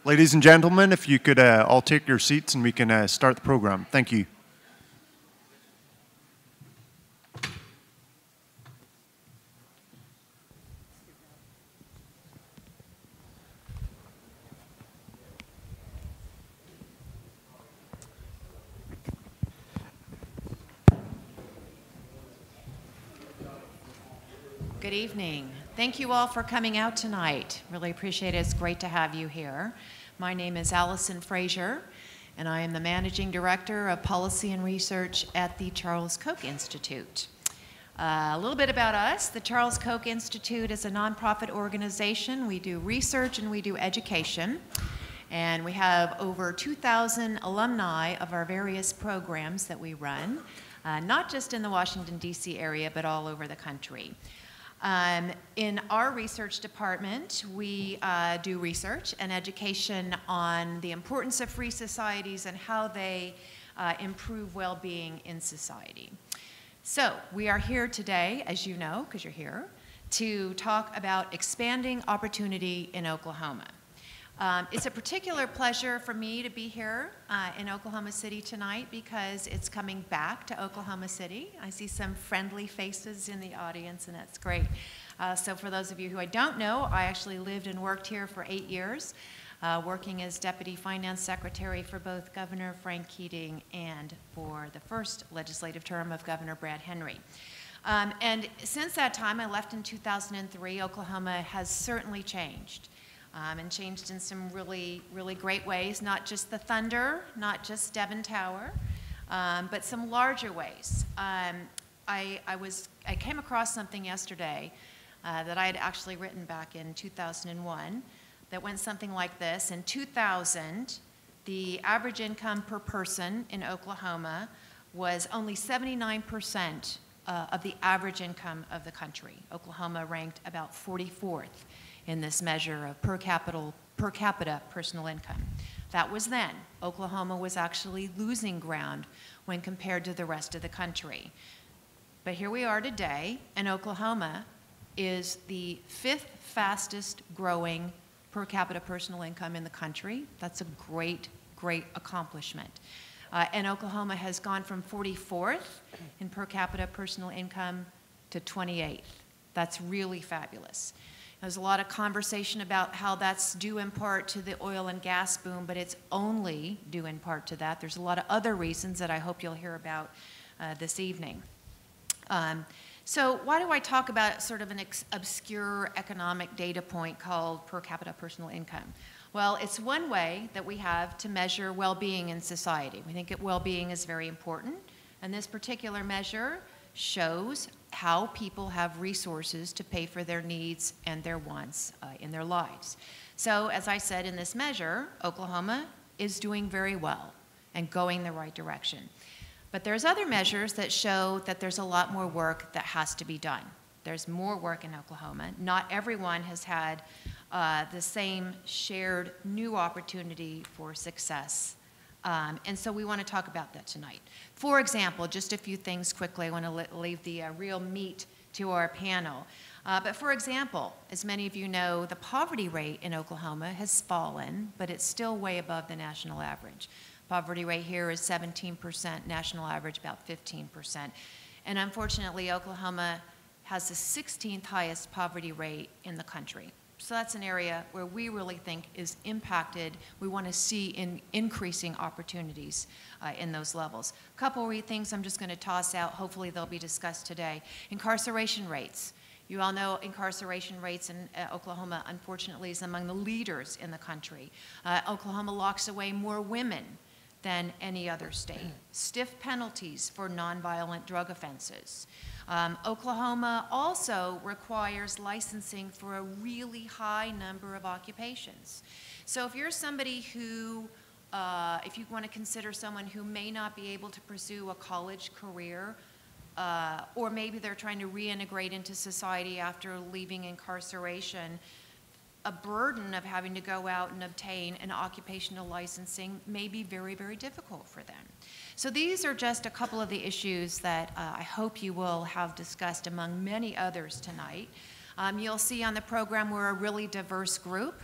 Ladies and gentlemen, if you could all take your seats and we can start the program. Thank you. Good evening. Thank you all for coming out tonight. Really appreciate it. It's great to have you here. My name is Allison Frazier, and I am the Managing Director of Policy and Research at the Charles Koch Institute. A little bit about us. The Charles Koch Institute is a nonprofit organization. We do research and we do education. And we have over 2,000 alumni of our various programs that we run, not just in the Washington, D.C. area, but all over the country. In our research department, we do research and education on the importance of free societies and how they improve well-being in society. So we are here today, as you know, because you're here, to talk about expanding opportunity in Oklahoma. It's a particular pleasure for me to be here in Oklahoma City tonight because it's coming back to Oklahoma City. I see some friendly faces in the audience, and that's great. So for those of you who I don't know, I actually lived and worked here for 8 years, working as Deputy Finance Secretary for both Governor Frank Keating and for the first legislative term of Governor Brad Henry. And since that time, I left in 2003, Oklahoma has certainly changed. And changed in some really, really great ways, not just the thunder, not just Devon Tower, but some larger ways. I came across something yesterday that I had actually written back in 2001 that went something like this. In 2000, the average income per person in Oklahoma was only 79% of the average income of the country. Oklahoma ranked about 44th in this measure of per capita personal income. That was then. Oklahoma was actually losing ground when compared to the rest of the country. But here we are today, and Oklahoma is the 5th fastest growing per capita personal income in the country. That's a great, great accomplishment. And Oklahoma has gone from 44th in per capita personal income to 28th. That's really fabulous. There's a lot of conversation about how that's due in part to the oil and gas boom, but it's only due in part to that. There's a lot of other reasons that I hope you'll hear about this evening. So why do I talk about sort of an obscure economic data point called per capita personal income? Well, it's one way that we have to measure well-being in society. We think that well-being is very important, and this particular measure shows how people have resources to pay for their needs and their wants in their lives. So, as I said in this measure, Oklahoma is doing very well and going the right direction. But there's other measures that show that there's a lot more work that has to be done. There's more work in Oklahoma. Not everyone has had the same shared new opportunity for success. And so we want to talk about that tonight. For example, just a few things quickly. I want to leave the real meat to our panel. But for example, as many of you know, the poverty rate in Oklahoma has fallen, but it's still way above the national average. Poverty rate here is 17%, national average about 15%. And unfortunately, Oklahoma has the 16th highest poverty rate in the country. So that's an area where we really think is impacted. We want to see increasing opportunities in those levels. A couple of things I'm just going to toss out. Hopefully they'll be discussed today. Incarceration rates. You all know incarceration rates in Oklahoma, unfortunately, is among the leaders in the country. Oklahoma locks away more women than any other state. Stiff penalties for nonviolent drug offenses. Oklahoma also requires licensing for a really high number of occupations. So if you're somebody who, if you want to consider someone who may not be able to pursue a college career, or maybe they're trying to reintegrate into society after leaving incarceration, a burden of having to go out and obtain an occupational licensing may be very, very difficult for them. So these are just a couple of the issues that I hope you will have discussed among many others tonight. You'll see on the program we're a really diverse group.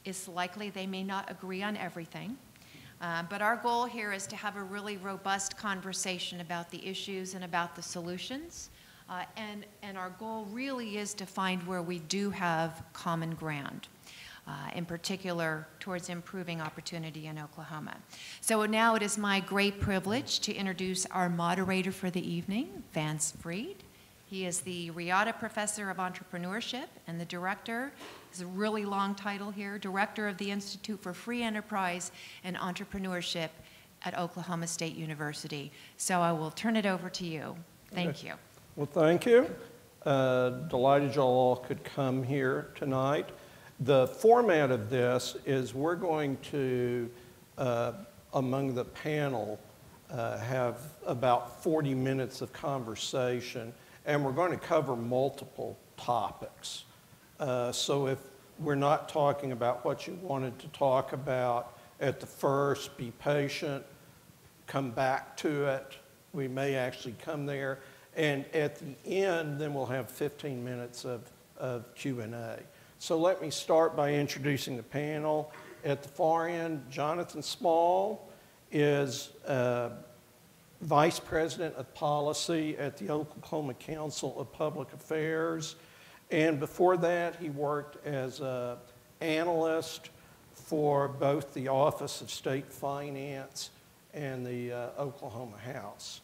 it's likely they may not agree on everything. But our goal here is to have a really robust conversation about the issues and about the solutions. And our goal really is to find where we do have common ground, in particular towards improving opportunity in Oklahoma. So now it is my great privilege to introduce our moderator for the evening, Vance Freed. He is the Riata Professor of Entrepreneurship and the Director, it's a really long title here, Director of the Institute for Free Enterprise and Entrepreneurship at Oklahoma State University. So I will turn it over to you. Thank you. Well, thank you. Delighted y'all all could come here tonight. The format of this is we're going to, among the panel, have about 40 minutes of conversation, and we're going to cover multiple topics. So if we're not talking about what you wanted to talk about at the first, be patient, come back to it. We may actually come there. And at the end, then we'll have 15 minutes of Q&A. So let me start by introducing the panel. At the far end, Jonathan Small is Vice President of Policy at the Oklahoma Council of Public Affairs. And before that, he worked as an analyst for both the Office of State Finance and the Oklahoma House.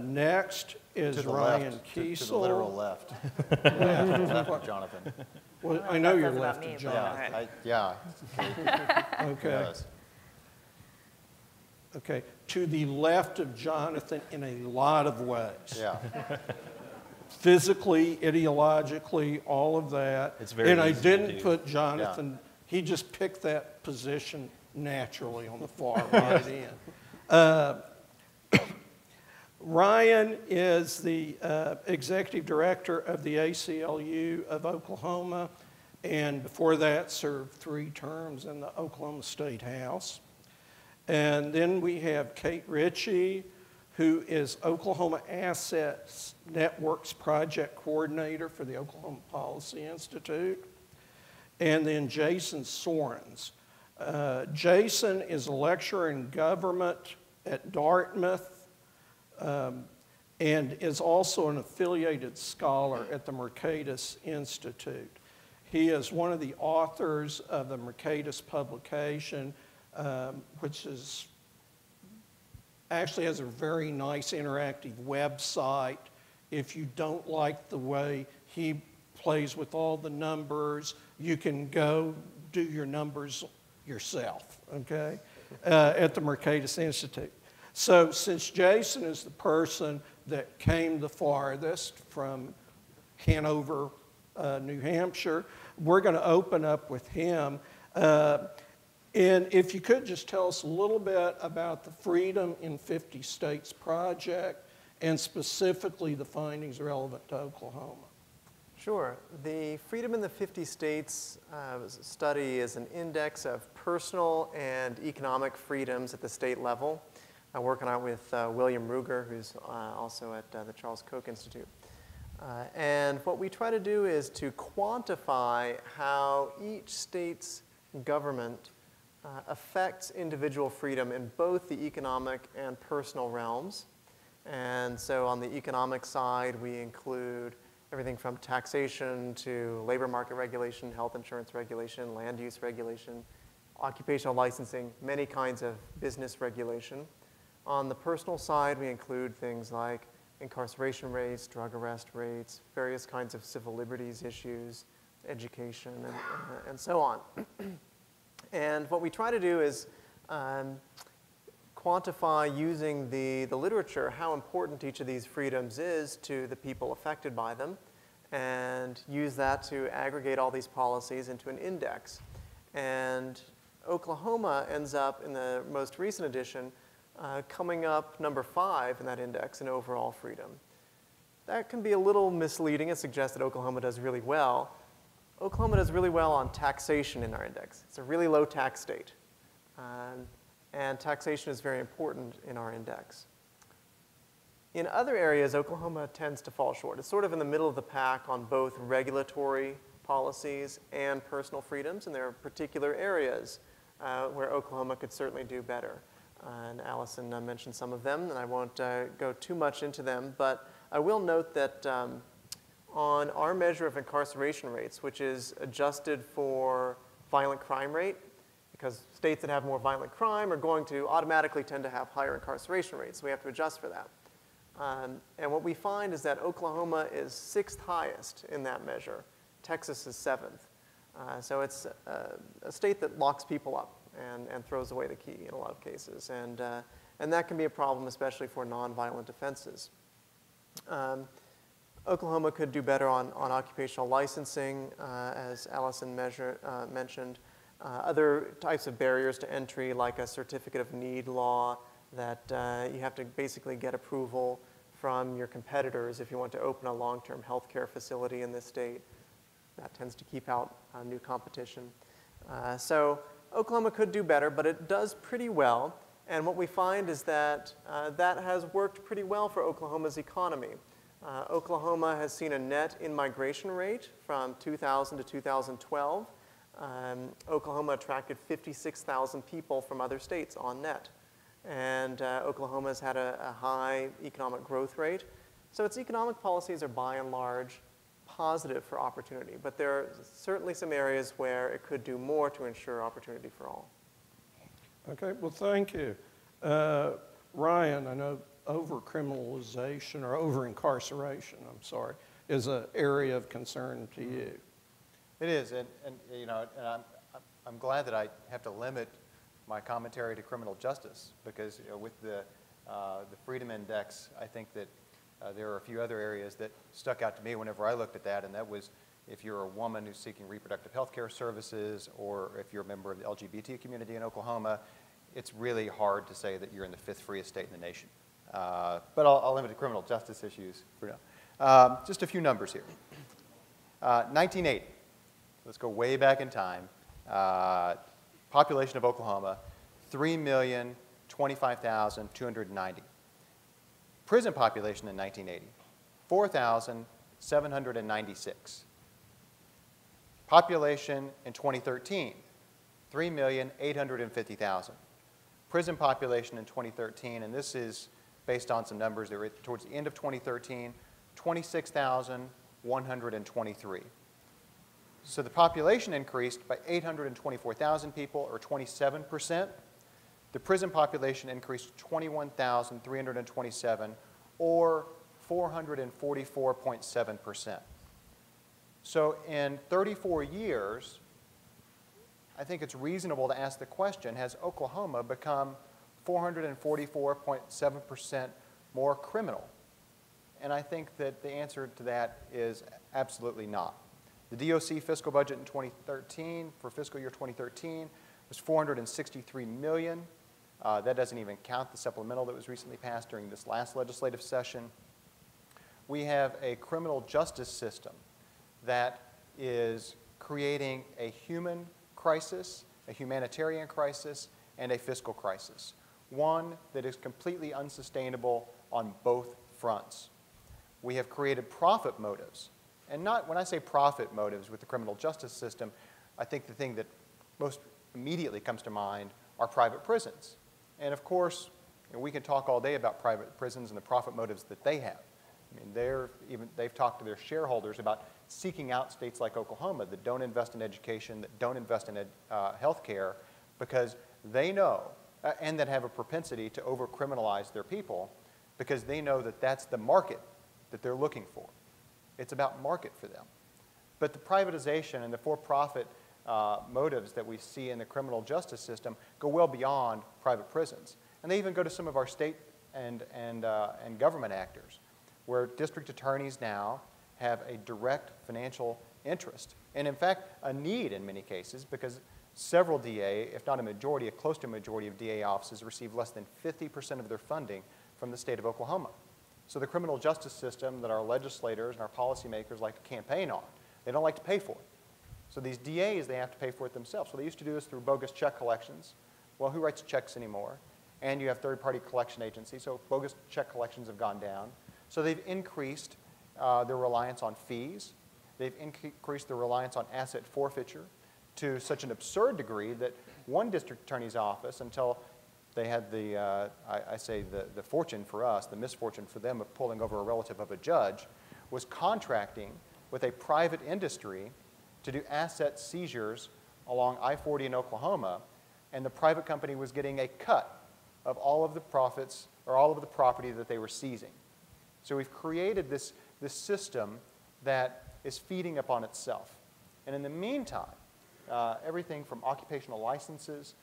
Next is Ryan Kiesel. To the literal left. Left of Jonathan. Well, I know you're left of Jonathan. Yeah. Okay. Okay. To the left of Jonathan in a lot of ways. Yeah. Physically, ideologically, all of that. It's very and I easy didn't to do. put Jonathan, he just picked that position naturally on the far right end. Ryan is the executive director of the ACLU of Oklahoma, and before that served 3 terms in the Oklahoma State House. And then we have Kate Ritchie, who is Oklahoma Assets Networks Project Coordinator for the Oklahoma Policy Institute. And then Jason Sorens. Jason is a lecturer in government at Dartmouth, and is also an affiliated scholar at the Mercatus Institute. He is one of the authors of the Mercatus publication, which is actually has a very nice interactive website. If you don't like the way he plays with all the numbers, you can go do your numbers yourself, okay, at the Mercatus Institute. So since Jason is the person that came the farthest from Hanover, New Hampshire, we're going to open up with him. And if you could just tell us a little bit about the Freedom in 50 States project and specifically the findings relevant to Oklahoma. Sure. The Freedom in the 50 States study is an index of personal and economic freedoms at the state level. I'm working on it with William Ruger, who's also at the Charles Koch Institute. And what we try to do is to quantify how each state's government affects individual freedom in both the economic and personal realms. And so on the economic side, we include everything from taxation to labor market regulation, health insurance regulation, land use regulation, occupational licensing, many kinds of business regulation. On the personal side, we include things like incarceration rates, drug arrest rates, various kinds of civil liberties issues, education, and so on. And what we try to do is quantify using the literature how important each of these freedoms is to the people affected by them, and use that to aggregate all these policies into an index. And Oklahoma ends up, in the most recent edition, coming up number 5 in that index in overall freedom. That can be a little misleading. It suggests that Oklahoma does really well. Oklahoma does really well on taxation in our index. It's a really low tax state. And taxation is very important in our index. In other areas, Oklahoma tends to fall short. It's sort of in the middle of the pack on both regulatory policies and personal freedoms, and there are particular areas where Oklahoma could certainly do better. And Allison mentioned some of them, and I won't go too much into them, but I will note that on our measure of incarceration rates, which is adjusted for violent crime rate, because states that have more violent crime are going to automatically tend to have higher incarceration rates, so we have to adjust for that. And what we find is that Oklahoma is 6th highest in that measure. Texas is 7th. So it's a state that locks people up and throws away the key in a lot of cases. And that can be a problem, especially for nonviolent offenses. Oklahoma could do better on occupational licensing, as Allison mentioned. Other types of barriers to entry, like a certificate of need law, that you have to basically get approval from your competitors if you want to open a long-term health care facility in this state. That tends to keep out new competition. So Oklahoma could do better, but it does pretty well. And what we find is that that has worked pretty well for Oklahoma's economy. Oklahoma has seen a net in-migration rate from 2000 to 2012. Oklahoma attracted 56,000 people from other states on net. And Oklahoma's had a high economic growth rate. So its economic policies are by and large positive for opportunity. But there are certainly some areas where it could do more to ensure opportunity for all. Okay, well, thank you. Ryan, I know over-criminalization or over-incarceration, I'm sorry, is an area of concern to you. It is, and you know, and I'm glad that I have to limit my commentary to criminal justice, because you know, with the Freedom Index, I think that there are a few other areas that stuck out to me whenever I looked at that, and that was if you're a woman who's seeking reproductive health care services, or if you're a member of the LGBT community in Oklahoma, it's really hard to say that you're in the 5th freest state in the nation. But I'll limit to criminal justice issues for now. Just a few numbers here. 1980, let's go way back in time. Population of Oklahoma, 3,025,290. Prison population in 1980, 4,796. Population in 2013, 3,850,000. Prison population in 2013, and this is based on some numbers that were towards the end of 2013, 26,123. So the population increased by 824,000 people, or 27%. The prison population increased 21,327, or 444.7%. So in 34 years, I think it's reasonable to ask the question, has Oklahoma become 444.7% more criminal? And I think that the answer to that is absolutely not. The DOC fiscal budget in 2013, for fiscal year 2013, was $463 million. That doesn't even count the supplemental that was recently passed during this last legislative session. We have a criminal justice system that is creating a human crisis, a humanitarian crisis, and a fiscal crisis. One that is completely unsustainable on both fronts. We have created profit motives. And not, when I say profit motives with the criminal justice system, I think the thing that most immediately comes to mind are private prisons. And of course, you know, we can talk all day about private prisons and the profit motives that they have. I mean, they've talked to their shareholders about seeking out states like Oklahoma that don't invest in education, that don't invest in health care, because they know, and that have a propensity to over-criminalize their people, because they know that that's the market that they're looking for. It's about market for them. But the privatization and the for-profit motives that we see in the criminal justice system go well beyond private prisons. And they even go to some of our state and government actors, where district attorneys now have a direct financial interest. And in fact, a need in many cases, because several DA, if not a majority, close to a majority of DA offices receive less than 50% of their funding from the state of Oklahoma. So the criminal justice system that our legislators and our policymakers like to campaign on, they don't like to pay for it. So these DAs, they have to pay for it themselves. So they used to do this through bogus check collections. Well, who writes checks anymore? And you have third-party collection agencies, so bogus check collections have gone down. So they've increased their reliance on fees. They've increased the reliance on asset forfeiture to such an absurd degree that one district attorney's office, until they had the, I say the fortune for us, the misfortune for them of pulling over a relative of a judge, was contracting with a private industry to do asset seizures along I-40 in Oklahoma, and the private company was getting a cut of all of the profits or all of the property that they were seizing. So we've created this system that is feeding upon itself. And in the meantime, everything from occupational licenses,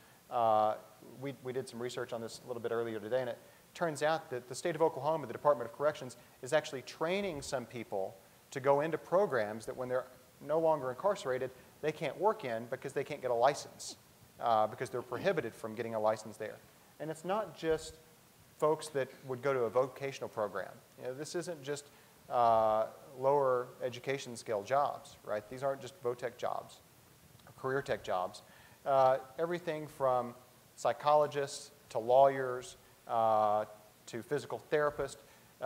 we did some research on this a little bit earlier today, and it turns out that the state of Oklahoma, the Department of Corrections, is actually training some people to go into programs that when they're no longer incarcerated, they can't work in because they can't get a license, because they're prohibited from getting a license there. And it's not just folks that would go to a vocational program. You know, this isn't just lower education skill jobs, right? These aren't just vo-tech jobs, or career tech jobs. Everything from psychologists to lawyers to physical therapists.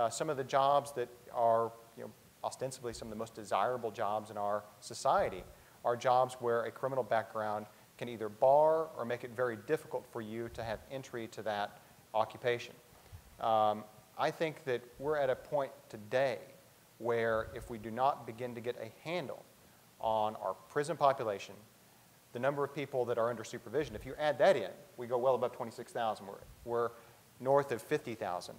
Some of the jobs that are, you know, ostensibly some of the most desirable jobs in our society are jobs where a criminal background can either bar or make it very difficult for you to have entry to that occupation. I think that we're at a point today where if we do not begin to get a handle on our prison population, the number of people that are under supervision, if you add that in, we go well above 26,000. We're north of 50,000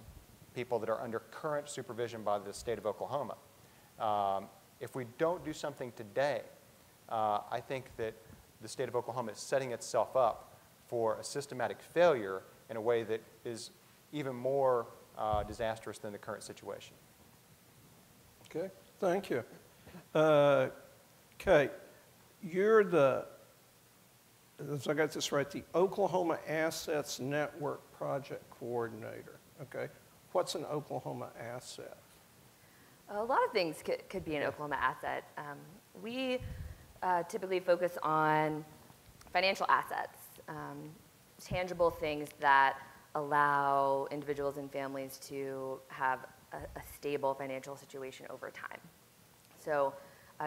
people that are under current supervision by the state of Oklahoma. If we don't do something today, I think that the state of Oklahoma is setting itself up for a systematic failure in a way that is even more disastrous than the current situation. Okay, thank you. Kate, you're the, if I got this right, the Oklahoma Assets Network Project Coordinator. Okay, what's an Oklahoma asset? A lot of things could be an Oklahoma asset. We typically focus on financial assets, tangible things that allow individuals and families to have a stable financial situation over time. So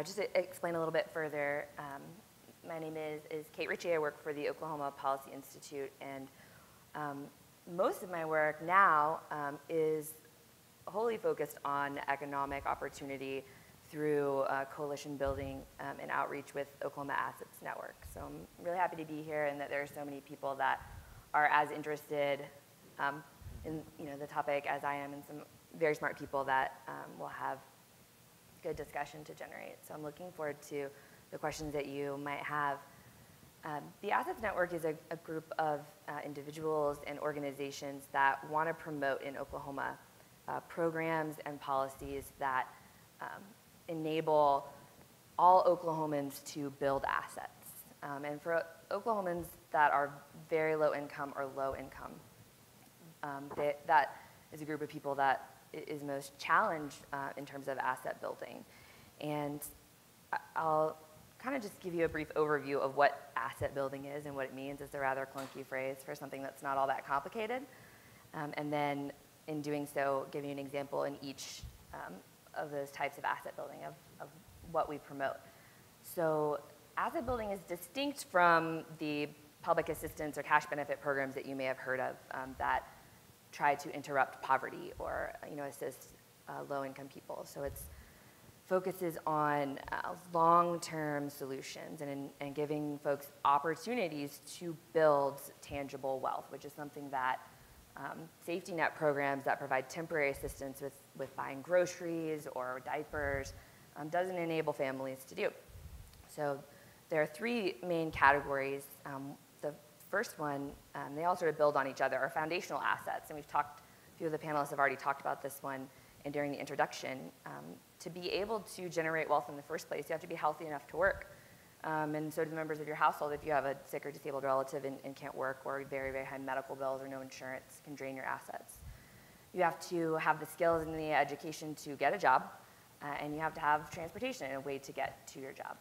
just to explain a little bit further, my name is Kate Ritchie. I work for the Oklahoma Policy Institute, and most of my work now is wholly focused on economic opportunity through coalition building and outreach with Oklahoma Assets Network. So I'm really happy to be here and that there are so many people that are as interested in the topic as I am, and some very smart people that will have good discussion to generate. So I'm looking forward to the questions that you might have. The Assets Network is a group of individuals and organizations that want to promote in Oklahoma programs and policies that enable all Oklahomans to build assets. And for Oklahomans that are very low income or low income, that is a group of people that is most challenged in terms of asset building. And I'll kind of just give you a brief overview of what asset building is and what it means. It's a rather clunky phrase for something that's not all that complicated. And then in doing so, give you an example in each of those types of asset building of what we promote. So asset building is distinct from the public assistance or cash benefit programs that you may have heard of that try to interrupt poverty or assist low-income people. So it focuses on long-term solutions and giving folks opportunities to build tangible wealth, which is something that safety net programs that provide temporary assistance with buying groceries or diapers doesn't enable families to do. So there are three main categories. The first one, they all sort of build on each other, are foundational assets. And a few of the panelists have already talked about this one and during the introduction. To be able to generate wealth in the first place, you have to be healthy enough to work. And so do the members of your household. If you have a sick or disabled relative and can't work, or very, very high medical bills or no insurance can drain your assets. You have to have the skills and the education to get a job, and you have to have transportation and a way to get to your job.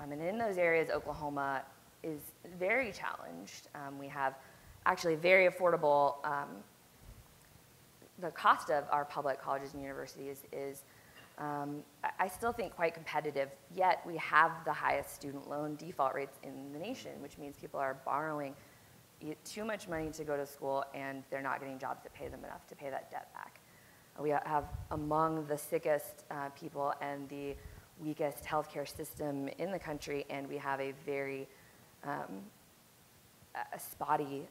And in those areas, Oklahoma is very challenged. We have actually very affordable, the cost of our public colleges and universities is I still think quite competitive, yet we have the highest student loan default rates in the nation, which means people are borrowing too much money to go to school and they're not getting jobs that pay them enough to pay that debt back. We have among the sickest people and the weakest healthcare system in the country, and we have a very spotty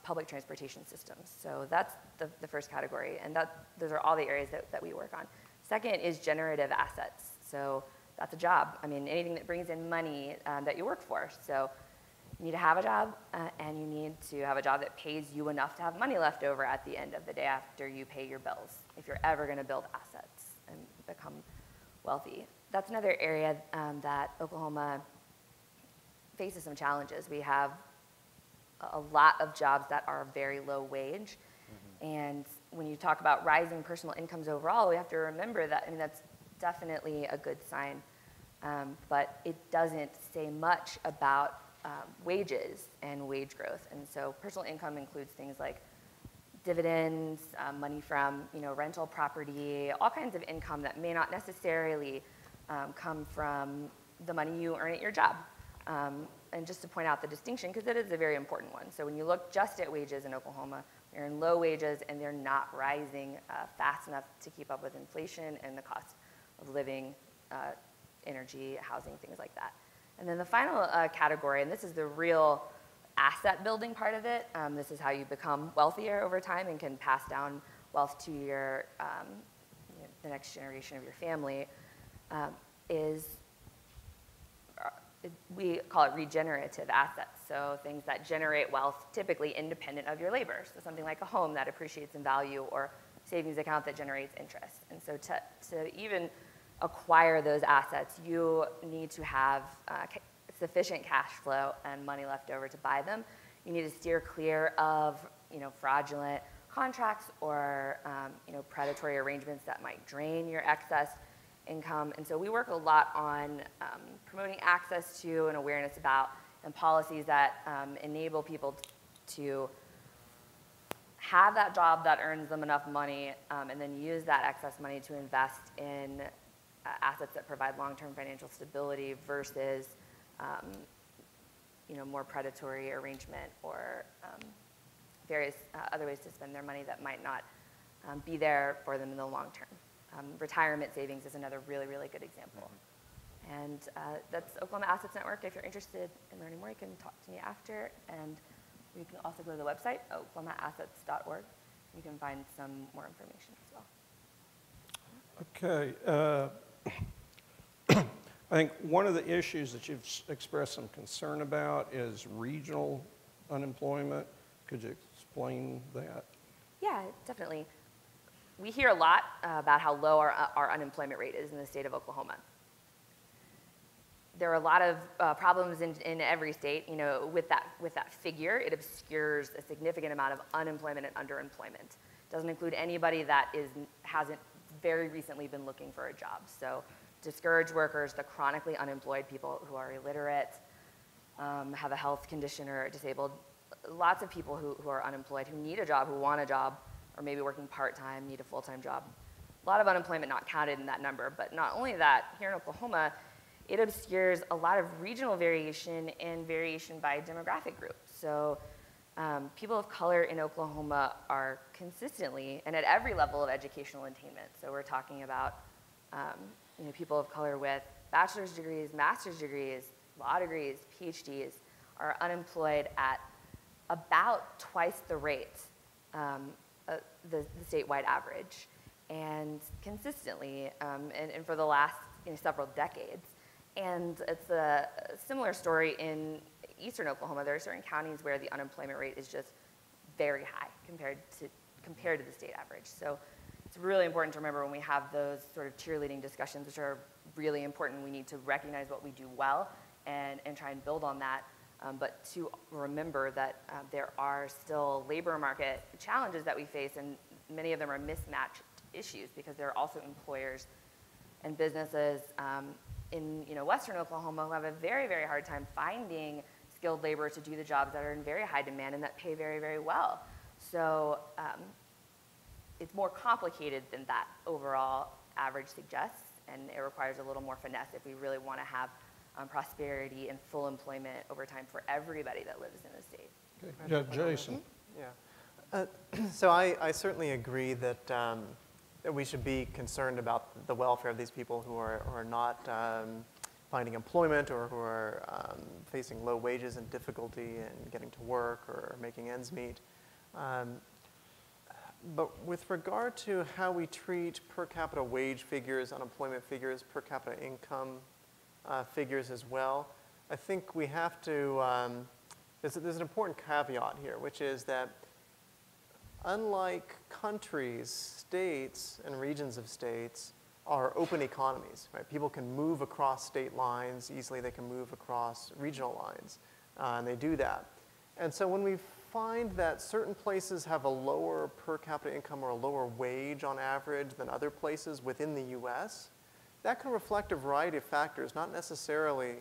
public transportation systems. So that's the first category, and those are all the areas that we work on. Second is generative assets. So that's a job. I mean, anything that brings in money that you work for. So you need to have a job, and you need to have a job that pays you enough to have money left over at the end of the day after you pay your bills, if you're ever going to build assets and become wealthy. That's another area that Oklahoma faces some challenges. We have a lot of jobs that are very low wage. And when you talk about rising personal incomes overall, we have to remember that, I mean, that's definitely a good sign, but it doesn't say much about wages and wage growth. And so personal income includes things like dividends, money from rental property, all kinds of income that may not necessarily come from the money you earn at your job. And just to point out the distinction, because it is a very important one. So when you look just at wages in Oklahoma, they're in low wages and they're not rising fast enough to keep up with inflation and the cost of living, energy, housing, things like that. And then the final category, and this is the real asset building part of it, this is how you become wealthier over time and can pass down wealth to your, the next generation of your family, we call it regenerative assets. So things that generate wealth typically independent of your labor. So something like a home that appreciates in value, or savings account that generates interest. And so to even acquire those assets, you need to have sufficient cash flow and money left over to buy them. You need to steer clear of fraudulent contracts or predatory arrangements that might drain your excess income. And so we work a lot on promoting access to and awareness about and policies that enable people to have that job that earns them enough money, and then use that excess money to invest in assets that provide long-term financial stability versus more predatory arrangement or various other ways to spend their money that might not be there for them in the long term. Retirement savings is another really, really good example. And that's Oklahoma Assets Network. If you're interested in learning more, you can talk to me after. And you can also go to the website, oklahomaassets.org. You can find some more information as well. Okay. I think one of the issues that you've expressed some concern about is regional unemployment. Could you explain that? Yeah, definitely. We hear a lot about how low our unemployment rate is in the state of Oklahoma. There are a lot of problems in every state. With that figure, it obscures a significant amount of unemployment and underemployment. It doesn't include anybody that hasn't very recently been looking for a job. So discouraged workers, the chronically unemployed, people who are illiterate, have a health condition or are disabled, lots of people who are unemployed, who need a job, who want a job, or maybe working part-time, need a full-time job. A lot of unemployment not counted in that number, but not only that, here in Oklahoma, it obscures a lot of regional variation and variation by demographic group. So people of color in Oklahoma are consistently, and at every level of educational attainment, so we're talking about people of color with bachelor's degrees, master's degrees, law degrees, PhDs, are unemployed at about twice the rate the statewide average, and consistently, and for the last several decades. And it's a similar story in eastern Oklahoma. There are certain counties where the unemployment rate is just very high compared to the state average. So it's really important to remember when we have those sort of cheerleading discussions, which are really important. We need to recognize what we do well and try and build on that. But to remember that there are still labor market challenges that we face, and many of them are mismatched issues because there are also employers and businesses in western Oklahoma who have a very, very hard time finding skilled labor to do the jobs that are in very high demand and that pay very, very well. So it's more complicated than that overall. average suggests, and it requires a little more finesse if we really want to have prosperity and full employment over time for everybody that lives in the state. Okay. Yeah, Jason. Yeah. So I certainly agree that, that we should be concerned about the welfare of these people who are not finding employment or who are facing low wages and difficulty in getting to work or making ends meet. But with regard to how we treat per capita wage figures, unemployment figures, per capita income figures as well, I think we have to, there's an important caveat here, which is that unlike countries, states and regions of states are open economies, right? People can move across state lines easily, they can move across regional lines, and they do that. And so when we find that certain places have a lower per capita income or a lower wage on average than other places within the US, that can reflect a variety of factors, not necessarily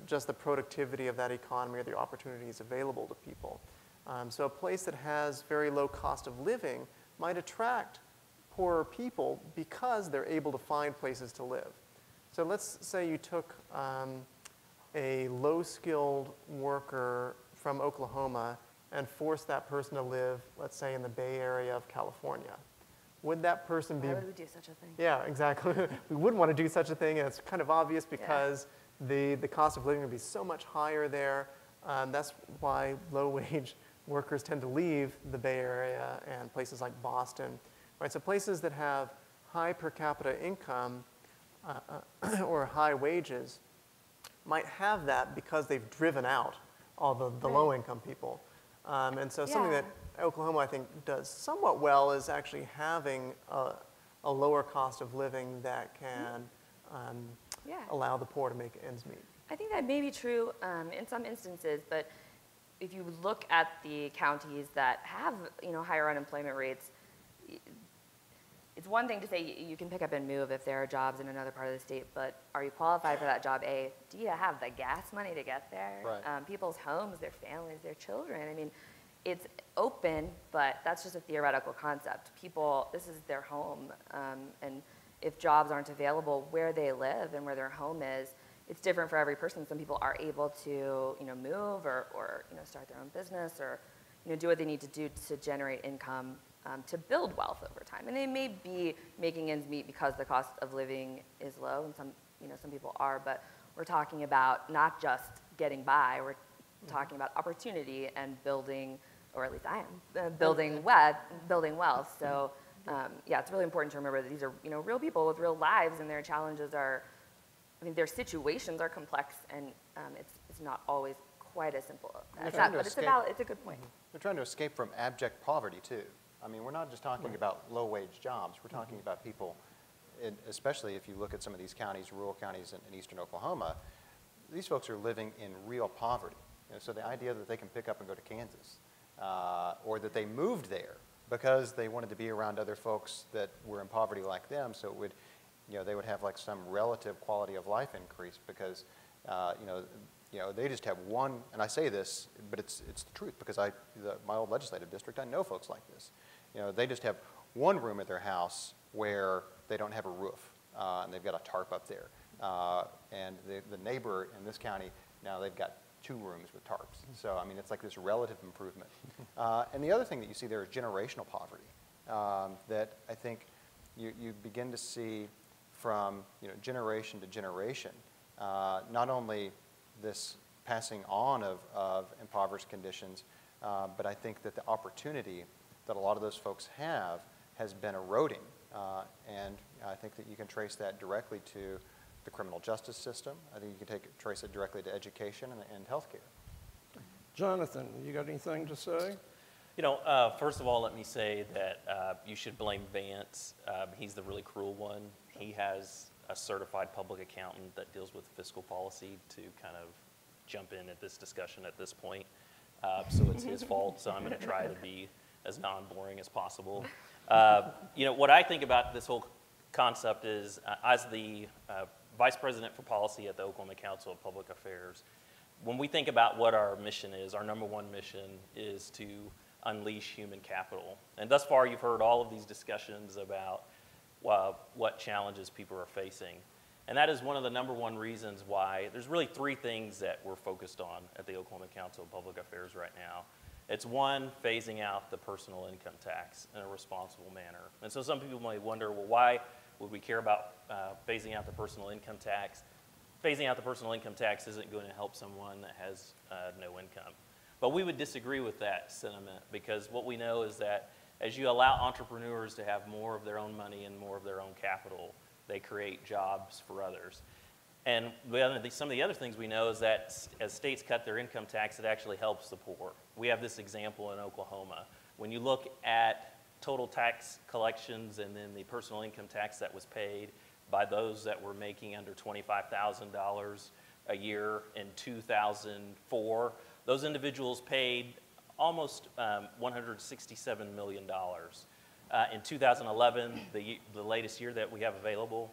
just the productivity of that economy or the opportunities available to people. So a place that has very low cost of living might attract poorer people because they're able to find places to live. So let's say you took a low-skilled worker from Oklahoma and forced that person to live, let's say, in the Bay Area of California. Would that person be... Why would we do such a thing? Yeah, exactly. We wouldn't want to do such a thing, and it's kind of obvious because the cost of living would be so much higher there. That's why low-wage workers tend to leave the Bay Area and places like Boston. Right? So places that have high per capita income or high wages might have that because they've driven out all the low-income people. And so something that Oklahoma, I think, does somewhat well is actually having a lower cost of living that can allow the poor to make ends meet. I think that may be true in some instances, but if you look at the counties that have, higher unemployment rates, it's one thing to say you can pick up and move if there are jobs in another part of the state, but are you qualified for that job? A, do you have the gas money to get there? Right. People's homes, their families, their children. I mean, it's open, but that's just a theoretical concept. People, this is their home, and if jobs aren't available where they live and where their home is, it's different for every person. Some people are able to, move or start their own business or, do what they need to do to generate income to build wealth over time. And they may be making ends meet because the cost of living is low, and some people are, but we're talking about not just getting by, we're talking about opportunity and building, or at least I am, building wealth. So it's really important to remember that these are, real people with real lives, and their challenges are, their situations are complex, and it's not always quite as simple as that, but it's a good point. They're trying to escape from abject poverty, too. I mean, we're not just talking about low-wage jobs. We're talking about people, especially if you look at some of these counties, rural counties in eastern Oklahoma, these folks are living in real poverty. So the idea that they can pick up and go to Kansas, or that they moved there because they wanted to be around other folks that were in poverty like them, so it would, they would have like some relative quality of life increase because, they just have one, and I say this, but it's the truth because my old legislative district, I know folks like this. They just have one room at their house where they don't have a roof, and they've got a tarp up there. And the neighbor in this county, now they've got 2 rooms with tarps. So, it's like this relative improvement. And the other thing that you see there is generational poverty that I think you begin to see from generation to generation, not only this passing on of impoverished conditions, but I think that the opportunity that a lot of those folks have has been eroding. And I think that you can trace that directly to the criminal justice system. I think you can trace it directly to education and healthcare. Jonathan, you got anything to say? First of all, let me say that you should blame Vance. He's the really cruel one. He has a certified public accountant that deals with fiscal policy to kind of jump in at this discussion at this point. So it's his fault, so I'm going to try to be as non-boring as possible. What I think about this whole concept is, as the Vice President for Policy at the Oklahoma Council of Public Affairs, when we think about what our mission is, our number one mission is to unleash human capital. And thus far, you've heard all of these discussions about what challenges people are facing. And that is one of the #1 reasons why there's really 3 things that we're focused on at the Oklahoma Council of Public Affairs right now. It's 1, phasing out the personal income tax in a responsible manner. And so some people might wonder, well, why would we care about phasing out the personal income tax? Phasing out the personal income tax isn't going to help someone that has no income. But we would disagree with that sentiment, because what we know is that as you allow entrepreneurs to have more of their own money and more of their own capital, they create jobs for others. And some of the other things we know is that as states cut their income tax, it actually helps the poor. We have this example in Oklahoma. When you look at total tax collections and then the personal income tax that was paid by those that were making under $25,000 a year in 2004, those individuals paid almost $167 million. In 2011, the latest year that we have available,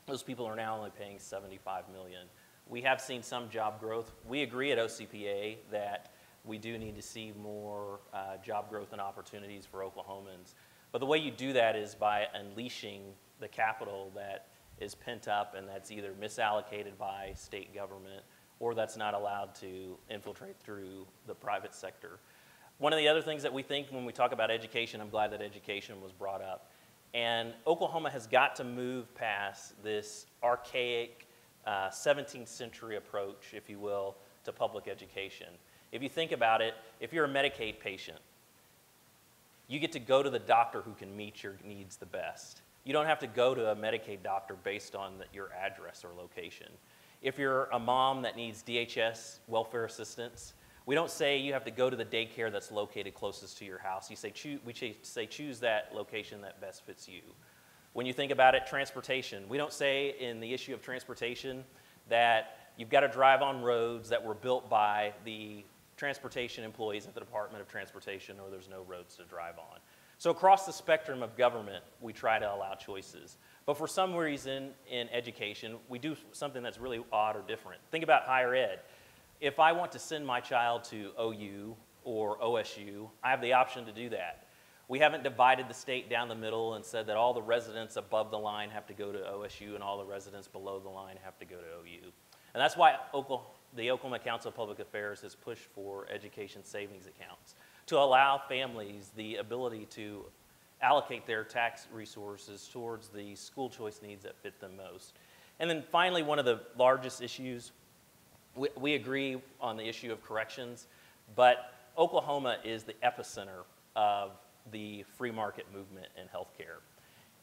those people are now only paying $75 million. We have seen some job growth. We agree at OCPA that we do need to see more job growth and opportunities for Oklahomans. But the way you do that is by unleashing the capital that is pent up and that's either misallocated by state government or that's not allowed to infiltrate through the private sector. One of the other things that we think when we talk about education, I'm glad that education was brought up. And Oklahoma has got to move past this archaic 17th century approach, if you will, to public education. If you think about it, if you're a Medicaid patient, you get to go to the doctor who can meet your needs the best. You don't have to go to a Medicaid doctor based on your address or location. If you're a mom that needs DHS welfare assistance, we don't say you have to go to the daycare that's located closest to your house. We say choose that location that best fits you. When you think about it, transportation, we don't say in the issue of transportation that you've got to drive on roads that were built by the transportation employees at the Department of Transportation or there's no roads to drive on. So across the spectrum of government, we try to allow choices. But for some reason in education, we do something that's really odd or different. Think about higher ed. If I want to send my child to OU or OSU, I have the option to do that. We haven't divided the state down the middle and said that all the residents above the line have to go to OSU and all the residents below the line have to go to OU. And that's why the Oklahoma Council of Public Affairs has pushed for education savings accounts to allow families the ability to allocate their tax resources towards the school choice needs that fit them most. And then finally, one of the largest issues, we agree on the issue of corrections, but Oklahoma is the epicenter of the free market movement in healthcare.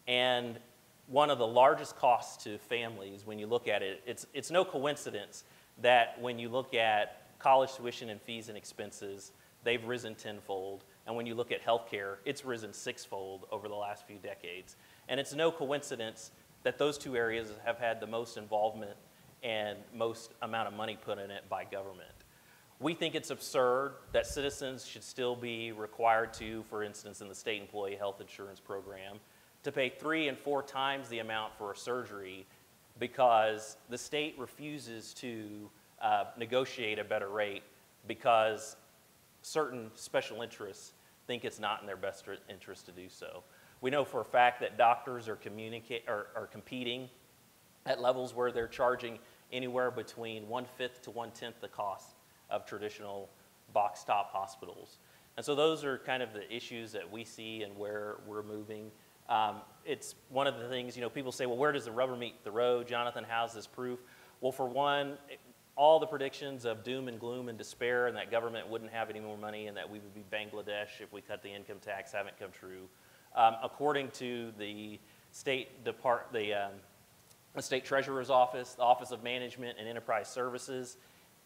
And one of the largest costs to families, when you look at it, it's no coincidence that when you look at college tuition and fees and expenses, they've risen tenfold. And when you look at healthcare, it's risen sixfold over the last few decades. And it's no coincidence that those two areas have had the most involvement and most amount of money put in it by government. We think it's absurd that citizens should still be required to, for instance, in the state employee health insurance program, to pay 3 and 4 times the amount for a surgery because the state refuses to negotiate a better rate because certain special interests think it's not in their best interest to do so. We know for a fact that doctors are competing at levels where they're charging anywhere between 1/5 to 1/10 the cost of traditional box top hospitals. And so those are kind of the issues that we see and where we're moving. It's one of the things, people say, well, where does the rubber meet the road? Jonathan, how's this proof? Well, for one, all the predictions of doom and gloom and despair and that government wouldn't have any more money and that we would be Bangladesh if we cut the income tax haven't come true. According to the State Treasurer's Office, the Office of Management and Enterprise Services,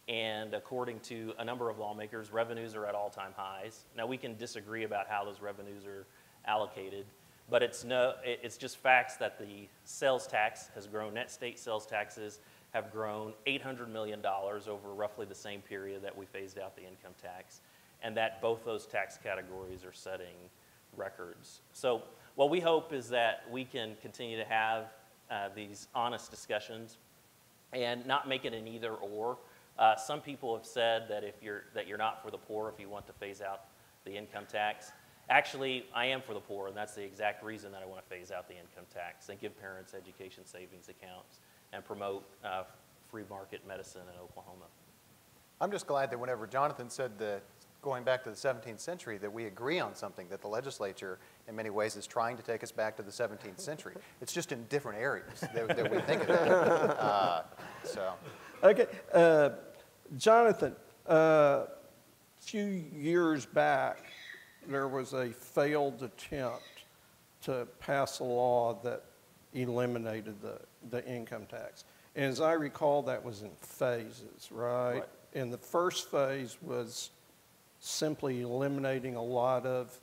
and according to a number of lawmakers, revenues are at all-time highs. Now, we can disagree about how those revenues are allocated, but it's just facts that the sales tax has grown. Net state sales taxes have grown $800 million over roughly the same period that we phased out the income tax, and that both those tax categories are setting records. So what we hope is that we can continue to have these honest discussions and not make it an either or. Some people have said that you're not for the poor if you want to phase out the income tax. Actually, I am for the poor, and that's the exact reason that I want to phase out the income tax and give parents education savings accounts and promote free market medicine in Oklahoma. I'm just glad that whenever Jonathan said that going back to the 17th century, that we agree on something, that the legislature in many ways is trying to take us back to the 17th century. It's just in different areas that we think of it. Okay, Jonathan, a few years back, there was a failed attempt to pass a law that eliminated the income tax. And as I recall, that was in phases, right? And the first phase was simply eliminating a lot of,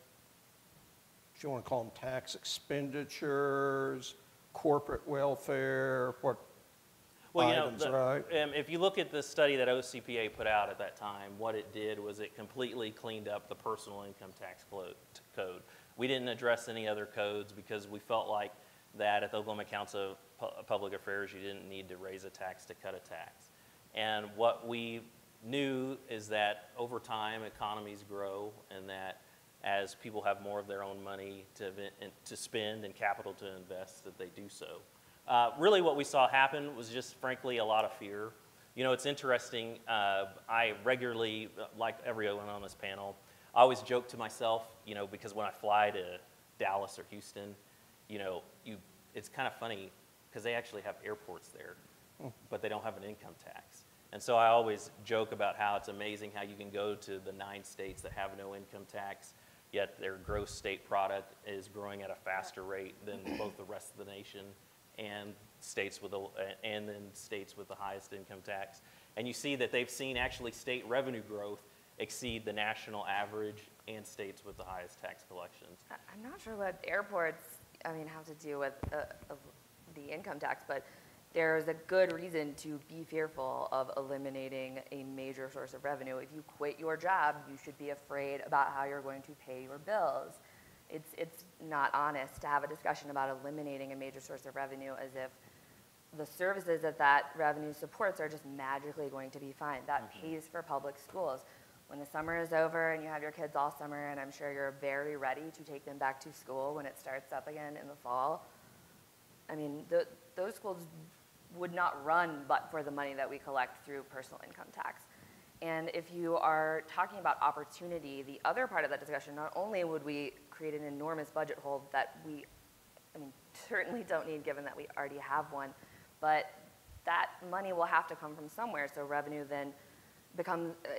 if you want to call them tax expenditures, corporate welfare, what items, right? If you look at the study that OCPA put out at that time, what it did was it completely cleaned up the personal income tax code. We didn't address any other codes because we felt like that at the Oklahoma Council of Public Affairs, you didn't need to raise a tax to cut a tax. And what we knew is that over time, economies grow, and that as people have more of their own money to spend and capital to invest, that they do so. Really what we saw happen was just, frankly, a lot of fear. You know, it's interesting. I regularly, like everyone on this panel, I always joke to myself, you know, because when I fly to Dallas or Houston, you know, it's kind of funny because they actually have airports there, but they don't have an income tax. And so I always joke about how it's amazing how you can go to the 9 states that have no income tax, yet their gross state product is growing at a faster rate than both the rest of the nation and states with the highest income tax. And you see that they've seen actually state revenue growth exceed the national average and states with the highest tax collections. I'm not sure what airports, have to do with the income tax, but there's a good reason to be fearful of eliminating a major source of revenue. If you quit your job, you should be afraid about how you're going to pay your bills. It's not honest to have a discussion about eliminating a major source of revenue as if the services that revenue supports are just magically going to be fine. That pays for public schools. When the summer is over and you have your kids all summer, and I'm sure you're very ready to take them back to school when it starts up again in the fall, those schools would not run but for the money that we collect through personal income tax. And if you are talking about opportunity, the other part of that discussion, not only would we create an enormous budget hole that we certainly don't need given that we already have one, but that money will have to come from somewhere, so revenue then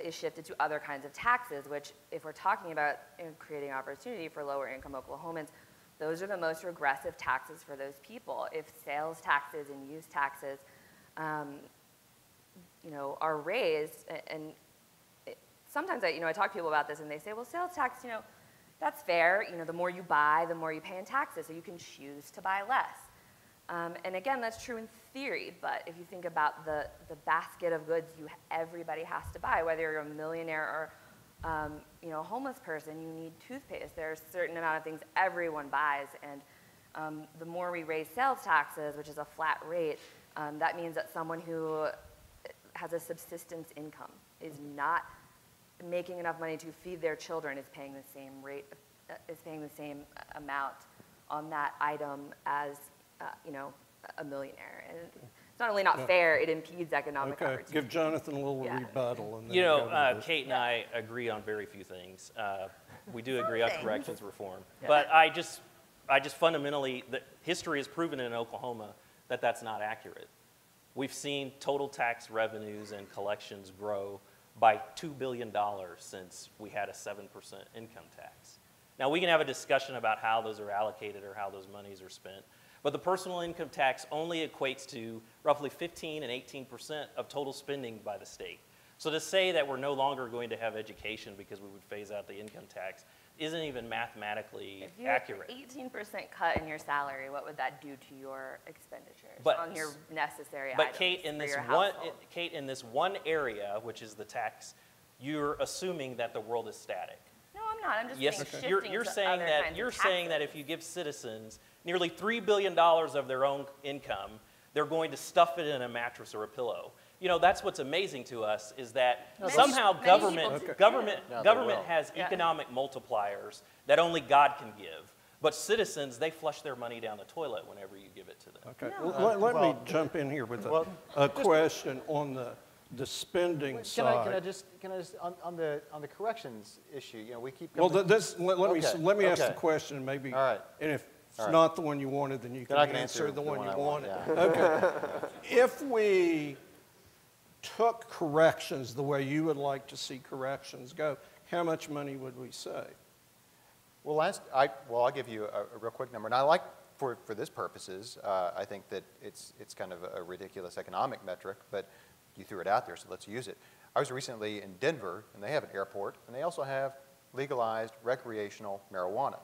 is shifted to other kinds of taxes, which if we're talking about creating opportunity for lower income Oklahomans, those are the most regressive taxes for those people. If sales taxes and use taxes are raised, and sometimes I talk to people about this and they say, well, sales tax, that's fair. The more you buy, the more you pay in taxes, so you can choose to buy less. And again, that's true in theory, but if you think about the basket of goods everybody has to buy, whether you're a millionaire or a homeless person, you need toothpaste. There's a certain amount of things everyone buys, and the more we raise sales taxes, which is a flat rate, that means that someone who has a subsistence income is not making enough money to feed their children is paying the same rate, is paying the same amount on that item as a millionaire. And it's not only not fair, it impedes economic opportunity. Give Jonathan a little rebuttal. And then Kate and I agree on very few things. We do agree on corrections reform. But I just fundamentally, history has proven in Oklahoma that that's not accurate. We've seen total tax revenues and collections grow by $2 billion since we had a 7% income tax. Now, we can have a discussion about how those are allocated or how those monies are spent, but the personal income tax only equates to roughly 15 and 18% of total spending by the state. So to say that we're no longer going to have education because we would phase out the income tax isn't even mathematically accurate. If you had 18% cut in your salary, what would that do to your expenditures on your necessary items Kate, in this one area, which is the tax, you're assuming that the world is static. No, I'm not. I'm just saying you're saying that if you give citizens nearly $3 billion of their own income, they're going to stuff it in a mattress or a pillow. you know, that's what's amazing to us is that Many- somehow many government, people do. government, No, they government will. has Yeah. economic multipliers that only God can give. But citizens, they flush their money down the toilet whenever you give it to them. Okay, No. let me Well, jump in here with well, a question on the spending Can side. I just on the corrections issue? You know, we keep. Well, coming- let me ask the okay. question, and maybe. All right. And if it's All right. not the one you wanted, then you Then can I can answer answer the one you I want, wanted. yeah. Okay. If we took corrections the way you would like to see corrections go, how much money would we save? Well, I'll give you a real quick number, and I like for this purposes. I think that it's kind of a ridiculous economic metric, but you threw it out there, so let's use it. I was recently in Denver, and they have an airport, and they also have legalized recreational marijuana.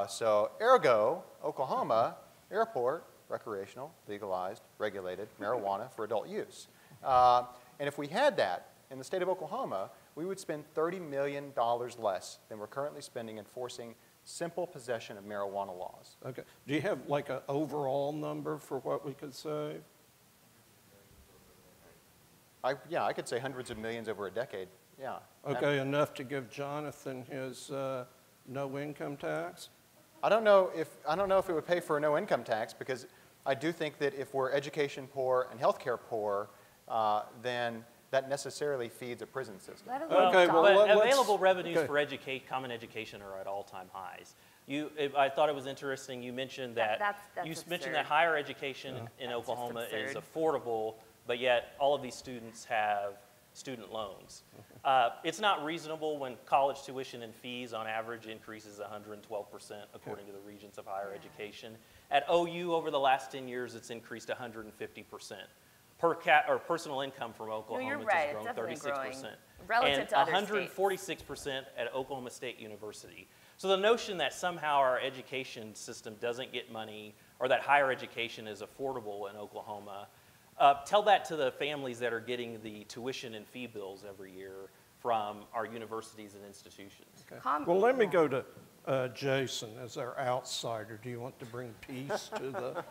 So, ergo, Oklahoma airport, recreational, legalized, regulated marijuana for adult use. And if we had that in the state of Oklahoma, we would spend $30 million less than we're currently spending enforcing simple possession of marijuana laws. Okay. Do you have like an overall number for what we could save? Yeah, I could say hundreds of millions over a decade. Yeah. Okay, enough to give Jonathan his no income tax? I don't know if it would pay for a no income tax, because I do think that if we're education poor and healthcare poor, then that necessarily feeds a prison system. Let alone Well, Okay, jobs. well, but let's- available revenues okay. for common education are at all-time highs. I thought it was interesting you mentioned that That's you absurd. mentioned that higher education in That's just Oklahoma is absurd. affordable, but yet all of these students have student loans. It's not reasonable when college tuition and fees on average increases 112% according to the Regents of Higher Education. At OU over the last 10 years, it's increased 150%. Personal income from Oklahoma you're has right. It's grown definitely 36%. growing relative and to other 146% at Oklahoma State University. So the notion that somehow our education system doesn't get money or that higher education is affordable in Oklahoma, tell that to the families that are getting the tuition and fee bills every year from our universities and institutions. Okay. Com- Well, let me yeah. go to Jason as our outsider. Do you want to bring peace to the?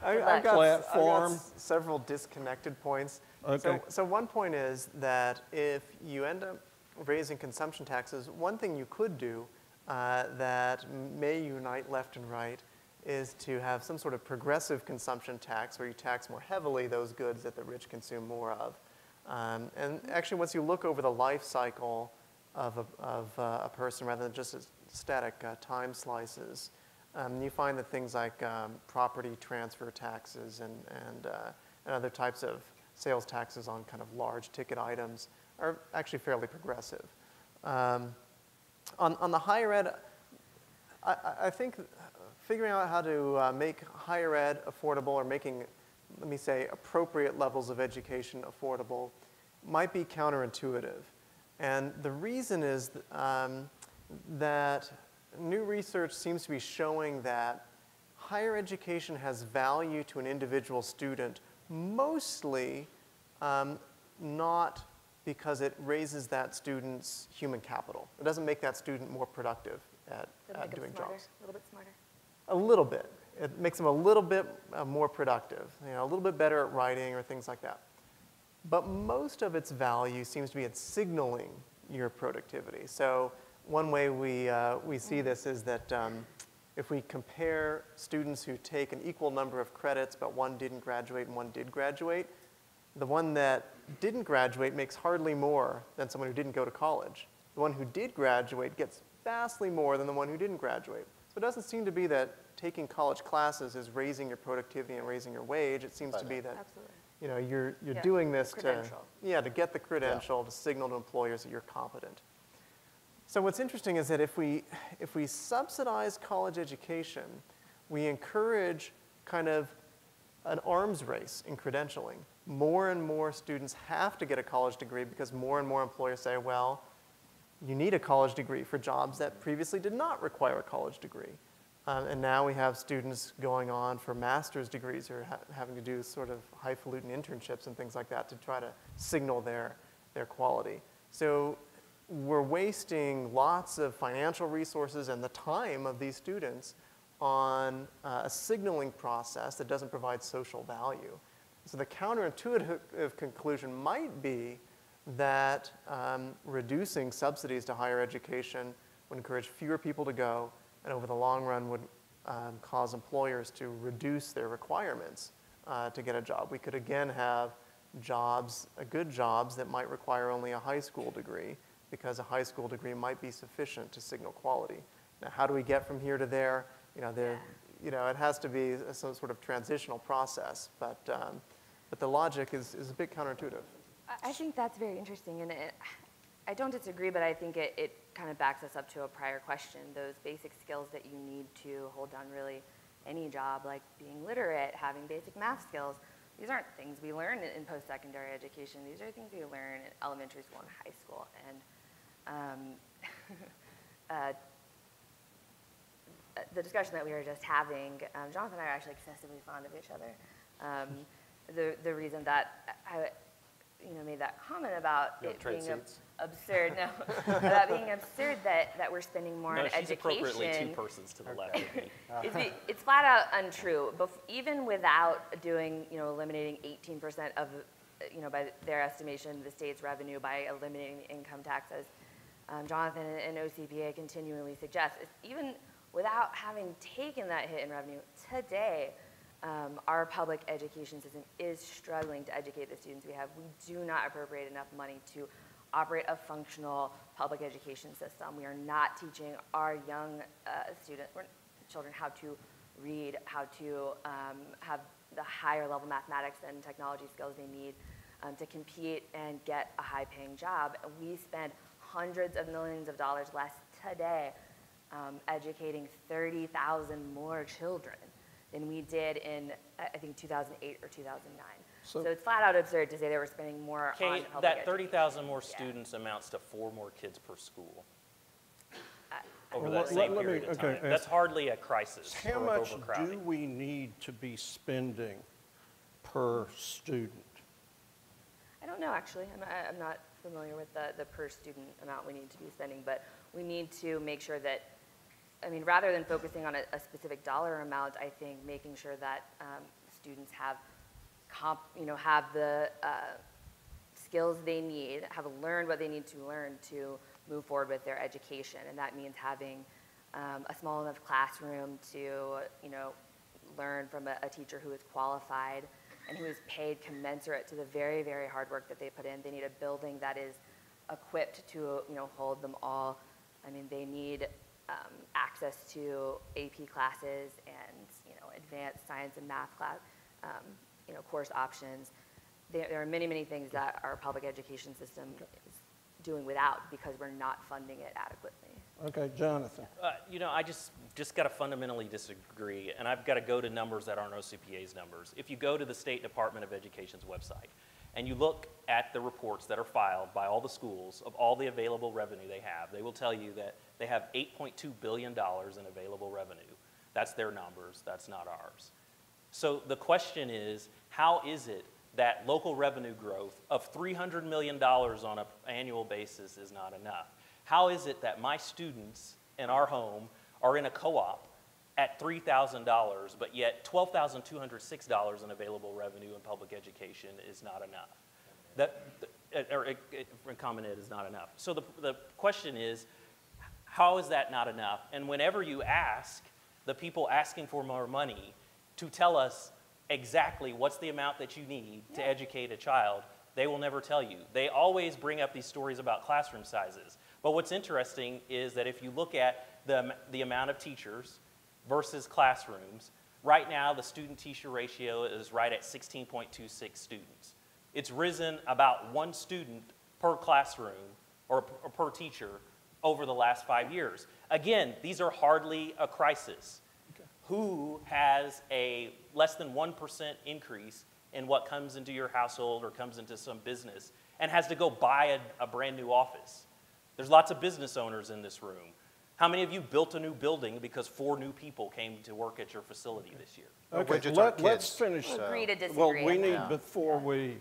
I've got Platform. several disconnected points. Okay. So one point is that if you end up raising consumption taxes, one thing you could do that may unite left and right is to have some sort of progressive consumption tax where you tax more heavily those goods that the rich consume more of. And actually, once you look over the life cycle of a person rather than just as static time slices, you find that things like property transfer taxes and other types of sales taxes on kind of large ticket items are actually fairly progressive. On the higher ed, I think figuring out how to make higher ed affordable or making, let me say, appropriate levels of education affordable might be counterintuitive. And the reason is that new research seems to be showing that higher education has value to an individual student, mostly not because it raises that student's human capital. It doesn't make that student more productive at doing jobs. A little bit smarter. A little bit. It makes them a little bit more productive, a little bit better at writing or things like that. But most of its value seems to be in signaling your productivity. So one way we see this is that if we compare students who take an equal number of credits, but one didn't graduate and one did graduate, the one that didn't graduate makes hardly more than someone who didn't go to college. The one who did graduate gets vastly more than the one who didn't graduate. So it doesn't seem to be that taking college classes is raising your productivity and raising your wage. It seems to be that Absolutely. you're Yeah, doing the this to get the credential, to signal to employers that you're competent. So what's interesting is that if we subsidize college education, we encourage kind of an arms race in credentialing. More and more students have to get a college degree because more and more employers say, well, you need a college degree for jobs that previously did not require a college degree. And now we have students going on for master's degrees or having to do sort of highfalutin internships and things like that to try to signal their quality. So we're wasting lots of financial resources and the time of these students on a signaling process that doesn't provide social value. So the counterintuitive conclusion might be that reducing subsidies to higher education would encourage fewer people to go, and over the long run would cause employers to reduce their requirements to get a job. We could again have jobs, good jobs that might require only a high school degree, because a high school degree might be sufficient to signal quality. Now, how do we get from here to there? It has to be some sort of transitional process, but the logic is a bit counterintuitive. I think that's very interesting, and I don't disagree, but I think it kind of backs us up to a prior question. Those basic skills that you need to hold down really any job, like being literate, having basic math skills, these aren't things we learn in post-secondary education. These are things we learn in elementary school and high school. And the discussion that we were just having, Jonathan and I are actually excessively fond of each other. The reason that I made that comment about it being absurd, about being absurd that we're spending more on she's education. appropriately 2 persons to the left of me. It's flat out untrue. Even without eliminating 18% of, by their estimation, the state's revenue by eliminating the income taxes, Jonathan and OCPA continually suggest, even without having taken that hit in revenue today, our public education system is struggling to educate the students we have. We do not appropriate enough money to operate a functional public education system. We are not teaching our young children how to read, how to have the higher level mathematics and technology skills they need to compete and get a high paying job. And we spend hundreds of millions of dollars less today educating 30,000 more children than we did in, I think, 2008 or 2009. So it's flat out absurd to say that we're spending more on public education. That 30,000 more students amounts to 4 more kids per school over that same period of time. That's hardly a crisis. How much do we need to be spending per student? I don't know, actually. I'm not familiar with the per student amount we need to be spending, but we need to make sure that, rather than focusing on a specific dollar amount, I think making sure that students have the skills they need, have learned what they need to learn to move forward with their education. And that means having a small enough classroom to, learn from a teacher who is qualified and who is paid commensurate to the very, very hard work that they put in. They need a building that is equipped to, hold them all. They need access to AP classes and, advanced science and math class, course options. There are many, many things that our public education system is doing without because we're not funding it adequately. Okay, Jonathan. I just got to fundamentally disagree, and I've got to go to numbers that aren't OCPA's numbers. If you go to the State Department of Education's website and you look at the reports that are filed by all the schools of all the available revenue they will tell you that they have $8.2 billion in available revenue. That's their numbers, that's not ours. So the question is, how is it that local revenue growth of $300 million on an annual basis is not enough? How is it that my students in our home are in a co-op at $3,000, but yet $12,206 in available revenue in public education is not enough? In Common Ed is not enough. So the question is, how is that not enough? And whenever you ask the people asking for more money to tell us exactly what's the amount that you need to educate a child, they will never tell you. They always bring up these stories about classroom sizes. But what's interesting is that if you look at the amount of teachers versus classrooms, right now the student-teacher ratio is right at 16.26 students. It's risen about 1 student per classroom or per teacher over the last 5 years. Again, these are hardly a crisis. Who has a less than 1% increase in what comes into your household or comes into some business and has to go buy a brand new office? There's lots of business owners in this room. How many of you built a new building because 4 new people came to work at your facility this year? Okay, let's finish. Agree to disagree. Well, we need, before we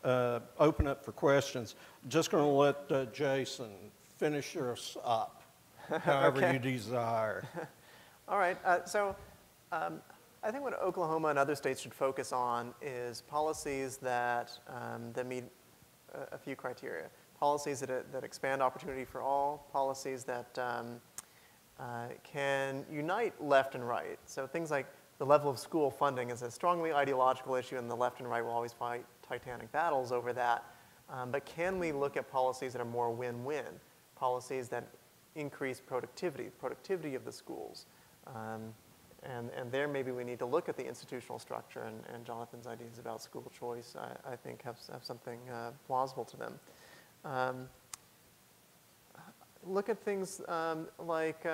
open up for questions, just going to let Jason finish us up, however you desire. All right, I think what Oklahoma and other states should focus on is policies that, that meet a few criteria. Policies that expand opportunity for all, policies that can unite left and right. So things like the level of school funding is a strongly ideological issue, and the left and right will always fight titanic battles over that. But can we look at policies that are more win-win? Policies that increase productivity of the schools. And there maybe we need to look at the institutional structure, and Jonathan's ideas about school choice, I think have something plausible to them. Look at things like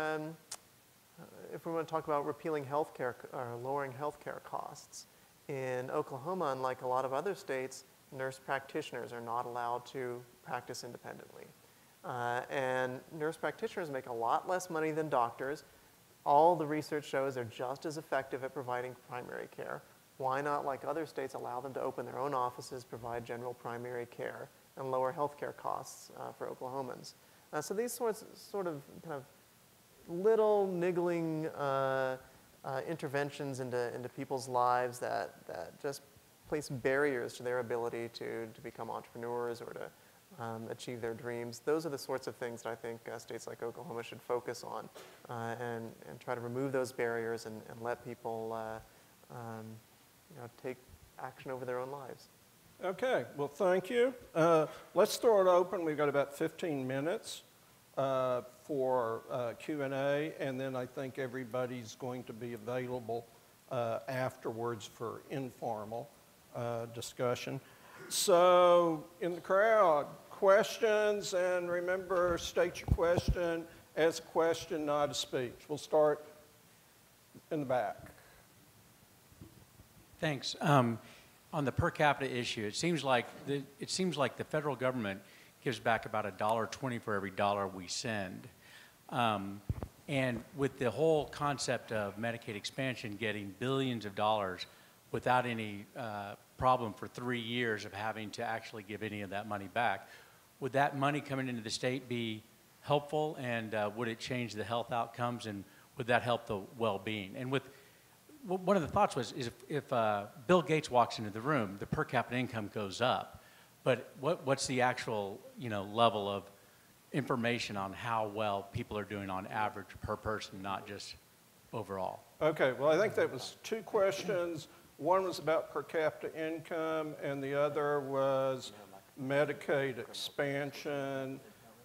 if we want to talk about repealing healthcare or lowering healthcare costs. In Oklahoma, unlike a lot of other states, nurse practitioners are not allowed to practice independently. And nurse practitioners make a lot less money than doctors. All the research shows they're just as effective at providing primary care. Why not, like other states, allow them to open their own offices, provide general primary care, and lower healthcare costs for Oklahomans? So these sort of kind of little niggling interventions into people's lives that just place barriers to their ability to become entrepreneurs or to achieve their dreams. Those are the sorts of things that I think states like Oklahoma should focus on and try to remove those barriers and let people take action over their own lives. Okay, well, thank you. Let's throw it open. We've got about 15 minutes for Q&A, and then I think everybody's going to be available afterwards for informal discussion. So, in the crowd, questions, and remember, state your question as a question, not a speech. We'll start in the back. Thanks. On the per capita issue, it seems like the federal government gives back about $1.20 for every dollar we send. And with the whole concept of Medicaid expansion getting billions of dollars without any problem for 3 years of having to actually give any of that money back, would that money coming into the state be helpful, and would it change the health outcomes, and would that help the well-being? And one of the thoughts was, if Bill Gates walks into the room, the per capita income goes up, but what's the actual level of information on how well people are doing on average per person, not just overall? Okay, well, I think that was two questions. One was about per capita income, and the other was Medicaid expansion.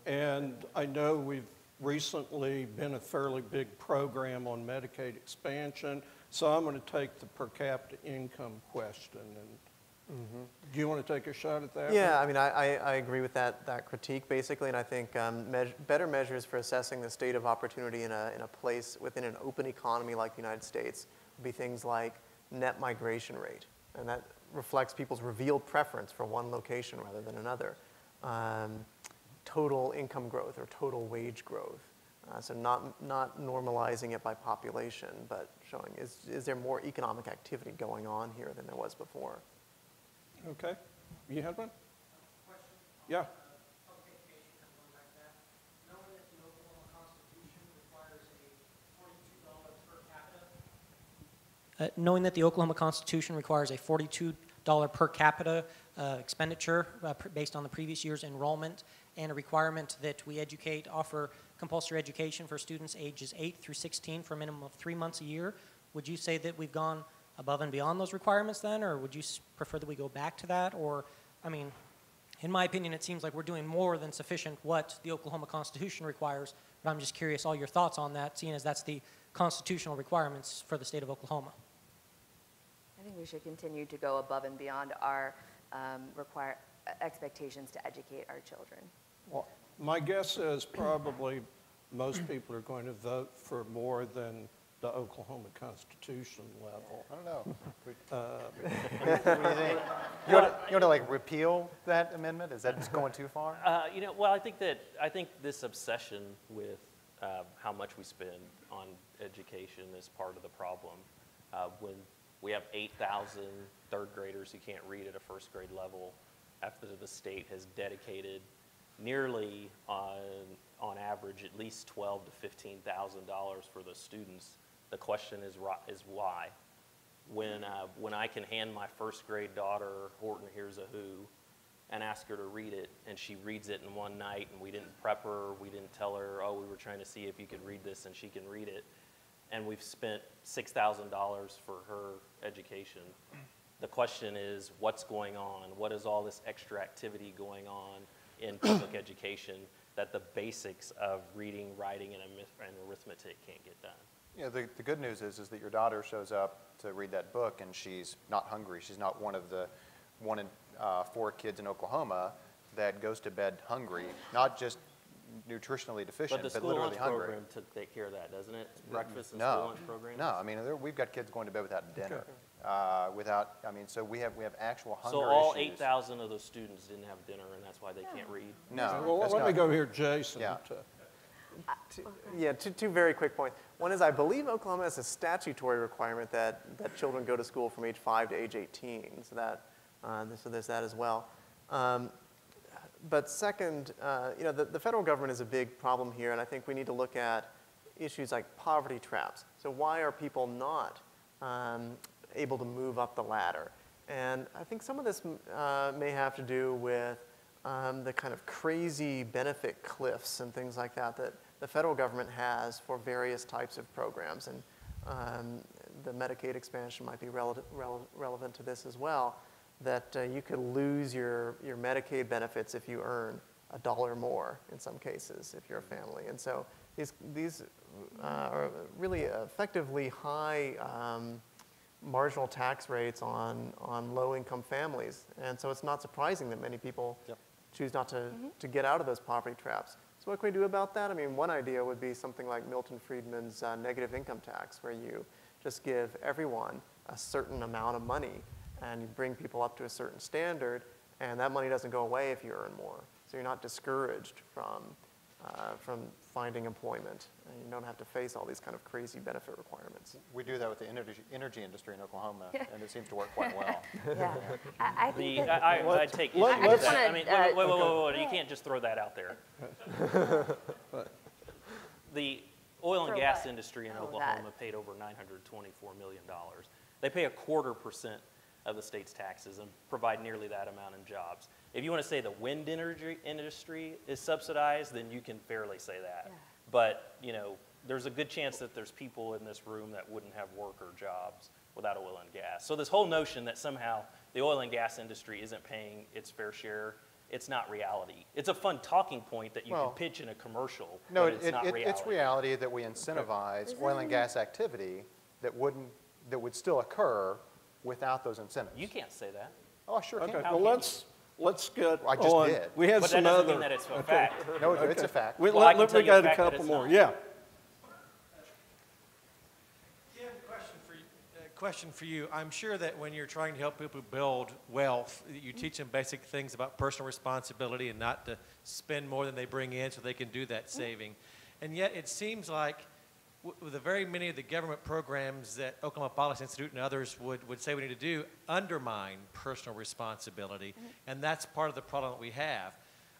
And I know we've recently been a fairly big program on Medicaid expansion, so I'm going to take the per capita income question. And do you want to take a shot at that? Yeah, I mean, I agree with that critique, basically, and I think better measures for assessing the state of opportunity in a place within an open economy like the United States would be things like net migration rate, and that reflects people's revealed preference for one location rather than another. Total income growth or total wage growth. So not normalizing it by population, but showing is there more economic activity going on here than there was before. Okay. You had one? Question? Yeah. Public education, kind of going back to that. Knowing that the Oklahoma Constitution requires a $42 per capita. Knowing that the Oklahoma Constitution requires a $42 per capita expenditure based on the previous year's enrollment, and a requirement that we offer compulsory education for students ages 8 through 16 for a minimum of 3 months a year, would you say that we've gone above and beyond those requirements then, or would you prefer that we go back to that? Or, I mean, in my opinion, it seems like we're doing more than sufficient what the Oklahoma Constitution requires, but I'm just curious all your thoughts on that, seeing as that's the constitutional requirements for the state of Oklahoma. I think we should continue to go above and beyond our expectations to educate our children. Well, my guess is probably most people are going to vote for more than the Oklahoma Constitution level. I don't know. What do you think? You want to like repeal that amendment? Is that just going too far? Well, I think this obsession with how much we spend on education is part of the problem. When we have 8,000 third graders who can't read at a first grade level, after the state has dedicated nearly on average at least $12,000 to $15,000 for those students. The question is why? when I can hand my first grade daughter Horton Hears a Who and ask her to read it, and she reads it in one night, and we didn't prep her, we didn't tell her, oh, we were trying to see if you could read this, and she can read it, and we've spent $6,000 for her education. The question is, what's going on? What is all this extra activity going on in public education that the basics of reading, writing, and arithmetic can't get done? You know, the good news is that your daughter shows up to read that book and she's not hungry. She's not one of the 1 in 4 kids in Oklahoma that goes to bed hungry, not just nutritionally deficient, but the but school literally lunch hungry. program to take care of that, doesn't it? Breakfast and No, school lunch program? no. I mean, we've got kids going to bed without dinner. So we have actual hunger So all issues. 8,000 of those students didn't have dinner, and that's why they can't read? No. Well, that's let me not- go here, Jason. Yeah. Two very quick points. One is I believe Oklahoma has a statutory requirement that children go to school from age 5 to age 18, so there's that as well. But second, the federal government is a big problem here, and I think we need to look at issues like poverty traps. So why are people not able to move up the ladder? And I think some of this may have to do with the kind of crazy benefit cliffs and things like that that the federal government has for various types of programs. And the Medicaid expansion might be relevant to this as well, that you could lose your Medicaid benefits if you earn $1 more in some cases if you're a family. And so these are really effectively high marginal tax rates on low-income families. And so it's not surprising that many people choose not to get out of those poverty traps. So what can we do about that? I mean, one idea would be something like Milton Friedman's negative income tax, where you just give everyone a certain amount of money and you bring people up to a certain standard, and that money doesn't go away if you earn more. So you're not discouraged from finding employment, and you don't have to face all these kind of crazy benefit requirements. We do that with the energy industry in Oklahoma, and it seems to work quite well. Yeah. I think I'd take issue I with just that. wanna, I mean, wait. You can't just throw that out there. The oil and For gas what? industry in Oh, Oklahoma that. paid over $924 million. They pay 0.25% of the state's taxes and provide nearly that amount in jobs. If you want to say the wind industry is subsidized, then you can fairly say that. Yeah. But, there's a good chance that there's people in this room that wouldn't have work or jobs without oil and gas. So this whole notion that somehow the oil and gas industry isn't paying its fair share, it's not reality. It's a fun talking point that you can pitch in a commercial, No, but it's not reality. it's reality that we incentivize oil and gas activity that would still occur without those incentives. You can't say that. Oh, I sure Okay, can. well, let's get I just on. did. We had But some that doesn't other. mean that it's a fact. No, it's a fact. We Well, I can tell you a got a fact that couple it's more. not. Yeah. Tim, question for you. I'm sure that when you're trying to help people build wealth, you teach them basic things about personal responsibility and not to spend more than they bring in so they can do that saving. And yet it seems like with the very many of the government programs that Oklahoma Policy Institute and others would say we need to do undermine personal responsibility. And that's part of the problem that we have.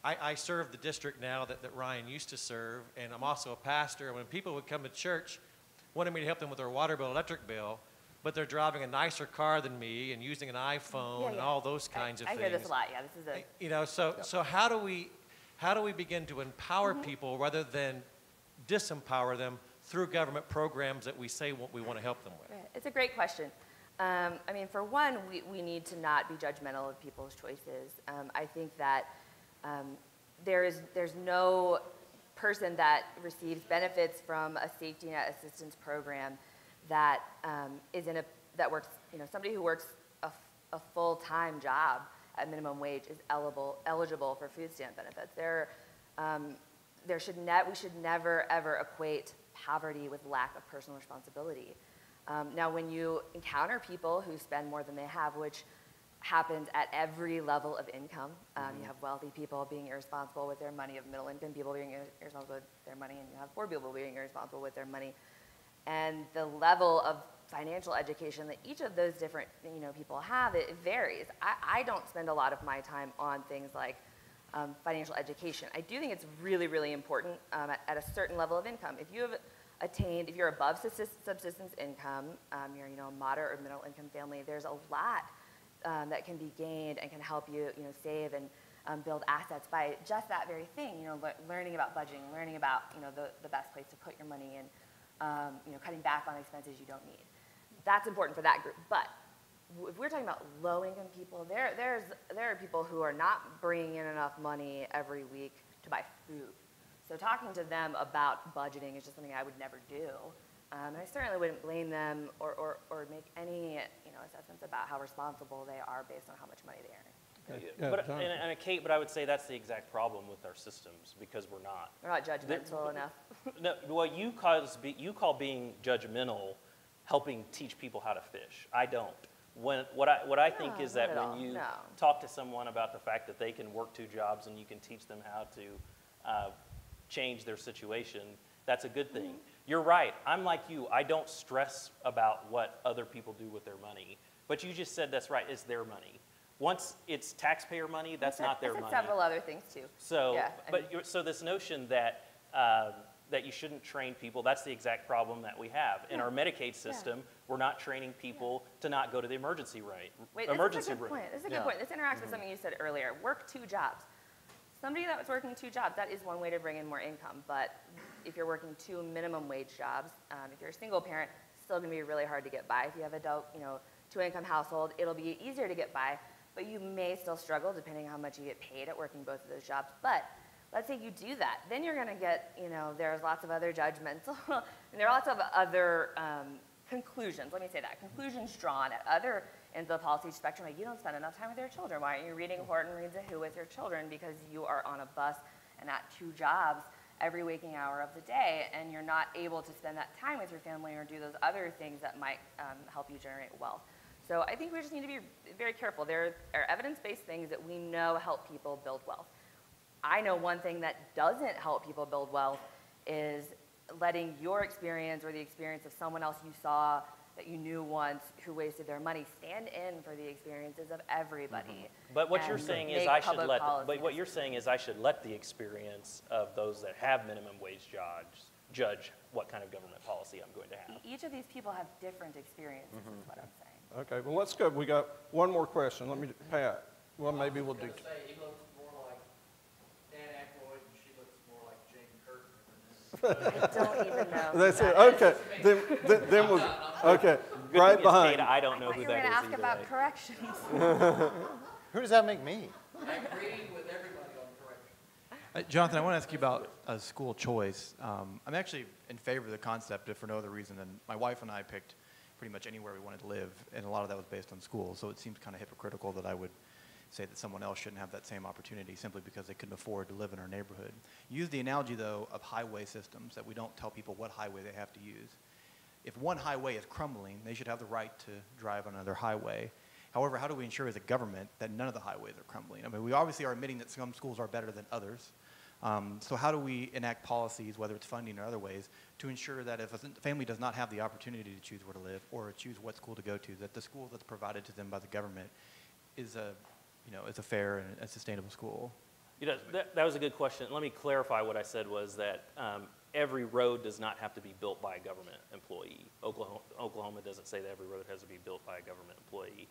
I serve the district now that Ryan used to serve, and I'm also a pastor. When people would come to church wanting me to help them with their water bill, electric bill, but they're driving a nicer car than me and using an iPhone and all those kinds of things. I hear this a lot. Yeah, this is a. So how do we begin to empower people rather than disempower them through government programs that we say we want to help them with? Right. It's a great question. I mean, for one, we need to not be judgmental of people's choices. I think that there's no person that receives benefits from a safety net assistance program that that works. Somebody who works a full-time job at minimum wage is eligible for food stamp benefits. We should never ever equate poverty with lack of personal responsibility. Now, when you encounter people who spend more than they have, which happens at every level of income, you have wealthy people being irresponsible with their money, you have middle-income people being irresponsible with their money, and you have poor people being irresponsible with their money. And the level of financial education that each of those different people have, it varies. I don't spend a lot of my time on things like financial education. I do think it's really, really important at a certain level of income. If you have attained, if you're above subsistence income, you're a moderate or middle income family, there's a lot that can be gained and can help you, save and build assets by just that very thing, learning about budgeting, learning about, the best place to put your money in, cutting back on expenses you don't need. That's important for that group. But if we're talking about low-income people, there are people who are not bringing in enough money every week to buy food. So talking to them about budgeting is just something I would never do. And I certainly wouldn't blame them or make any assessments about how responsible they are based on how much money they earn. Yeah, but, Kate, but I would say that's the exact problem with our systems, because we're not. We're not judgmental enough. No, well, you call being judgmental helping teach people how to fish. I don't. What I think is that when you talk to someone about the fact that they can work 2 jobs and you can teach them how to change their situation, that's a good thing. You're right. I'm like you. I don't stress about what other people do with their money. But you just said that's right. It's their money. Once it's taxpayer money, that's not their money. Several other things too. So, yeah, so this notion that that you shouldn't train people, that's the exact problem that we have. In our Medicaid system, we're not training people to not go to the emergency room. This is a good point. This is a good point. This interacts with something you said earlier. Work 2 jobs. Somebody that was working 2 jobs, that is one way to bring in more income. But if you're working 2 minimum wage jobs, if you're a single parent, it's still going to be really hard to get by. If you have adult, 2-income household, it'll be easier to get by. But you may still struggle depending on how much you get paid at working both of those jobs. But let's say you do that. Then you're going to get, there's lots of other judgmental, and there are lots of other conclusions. Let me say that. Conclusions drawn at other ends of the policy spectrum. Like, you don't spend enough time with your children. Why aren't you reading Horton Reads a Who with your children? Because you are on a bus and at 2 jobs every waking hour of the day, and you're not able to spend that time with your family or do those other things that might help you generate wealth. So I think we just need to be very careful. There are evidence-based things that we know help people build wealth. I know one thing that doesn't help people build wealth is letting your experience or the experience of someone else you saw that you knew once who wasted their money stand in for the experiences of everybody. But what you're saying is I should let. But what you're saying is I should let the experience of those that have minimum wage jobs judge what kind of government policy I'm going to have. Each of these people have different experiences, is what I'm saying. Okay, well, let's go. We got one more question. Let me, Pat. Well, maybe we'll do. He looks more like Dan Aykroyd, and she looks more like Jane Curtin. Don't even know. That's it. Okay. Then we'll. Okay. Good right thing behind. Kate, I don't know who You're that going is to ask about corrections. Who does that make me? I agree with everybody on correction. Jonathan, I want to ask you about school choice. I'm actually in favor of the concept, if for no other reason than my wife and I picked pretty much anywhere we wanted to live, and a lot of that was based on school. So it seems kind of hypocritical that I would say that someone else shouldn't have that same opportunity simply because they couldn't afford to live in our neighborhood. Use the analogy, though, of highway systems, that we don't tell people what highway they have to use. If one highway is crumbling, they should have the right to drive on another highway. However, how do we ensure as a government that none of the highways are crumbling? I mean, we obviously are admitting that some schools are better than others. So how do we enact policies, whether it's funding or other ways, to ensure that if a family does not have the opportunity to choose where to live or choose what school to go to, that the school that's provided to them by the government is a fair and a sustainable school? That was a good question. Let me clarify what I said was that every road does not have to be built by a government employee. Oklahoma doesn't say that every road has to be built by a government employee.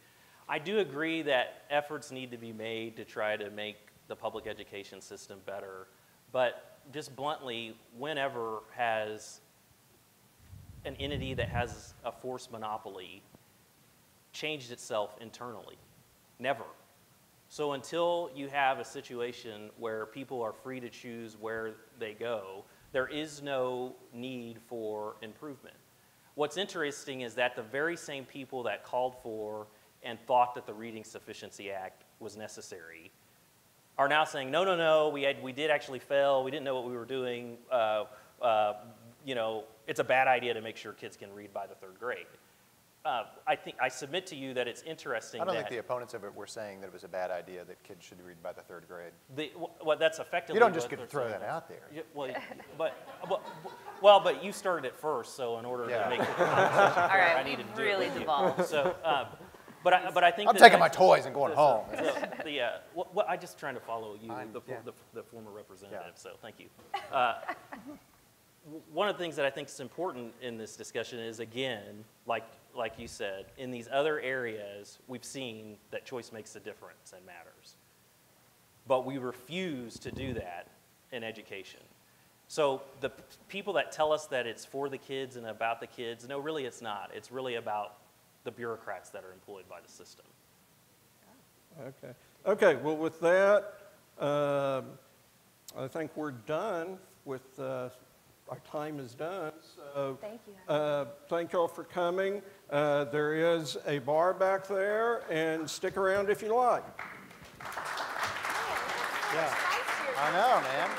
I do agree that efforts need to be made to try to make the public education system better, but just bluntly, whenever has an entity that has a forced monopoly changed itself internally? Never. So until you have a situation where people are free to choose where they go, there is no need for improvement. What's interesting is that the very same people that called for and thought that the Reading Sufficiency Act was necessary are now saying, no, we did actually fail. We didn't know what we were doing. It's a bad idea to make sure kids can read by the 3rd grade. I submit to you that it's interesting. I don't think the opponents of it were saying that it was a bad idea that kids should read by the 3rd grade. That's effectively. You don't just get to throw that out there. But you started it first, so in order to make the conversation fair, I needed to do really it with devolved. you. So, but I think I'm taking my toys and going home. I'm just trying to follow you, the former representative. So thank you. one of the things that I think is important in this discussion is, again, like you said, in these other areas, we've seen that choice makes a difference and matters. But we refuse to do that in education. So the people that tell us that it's for the kids and about the kids, no, really it's not. It's really about the bureaucrats that are employed by the system. Okay. Okay, well, with that, I think we're done with, our time is done. So Thank you. Thank you all for coming. There is a bar back there, and stick around if you like. Yeah. I know, man.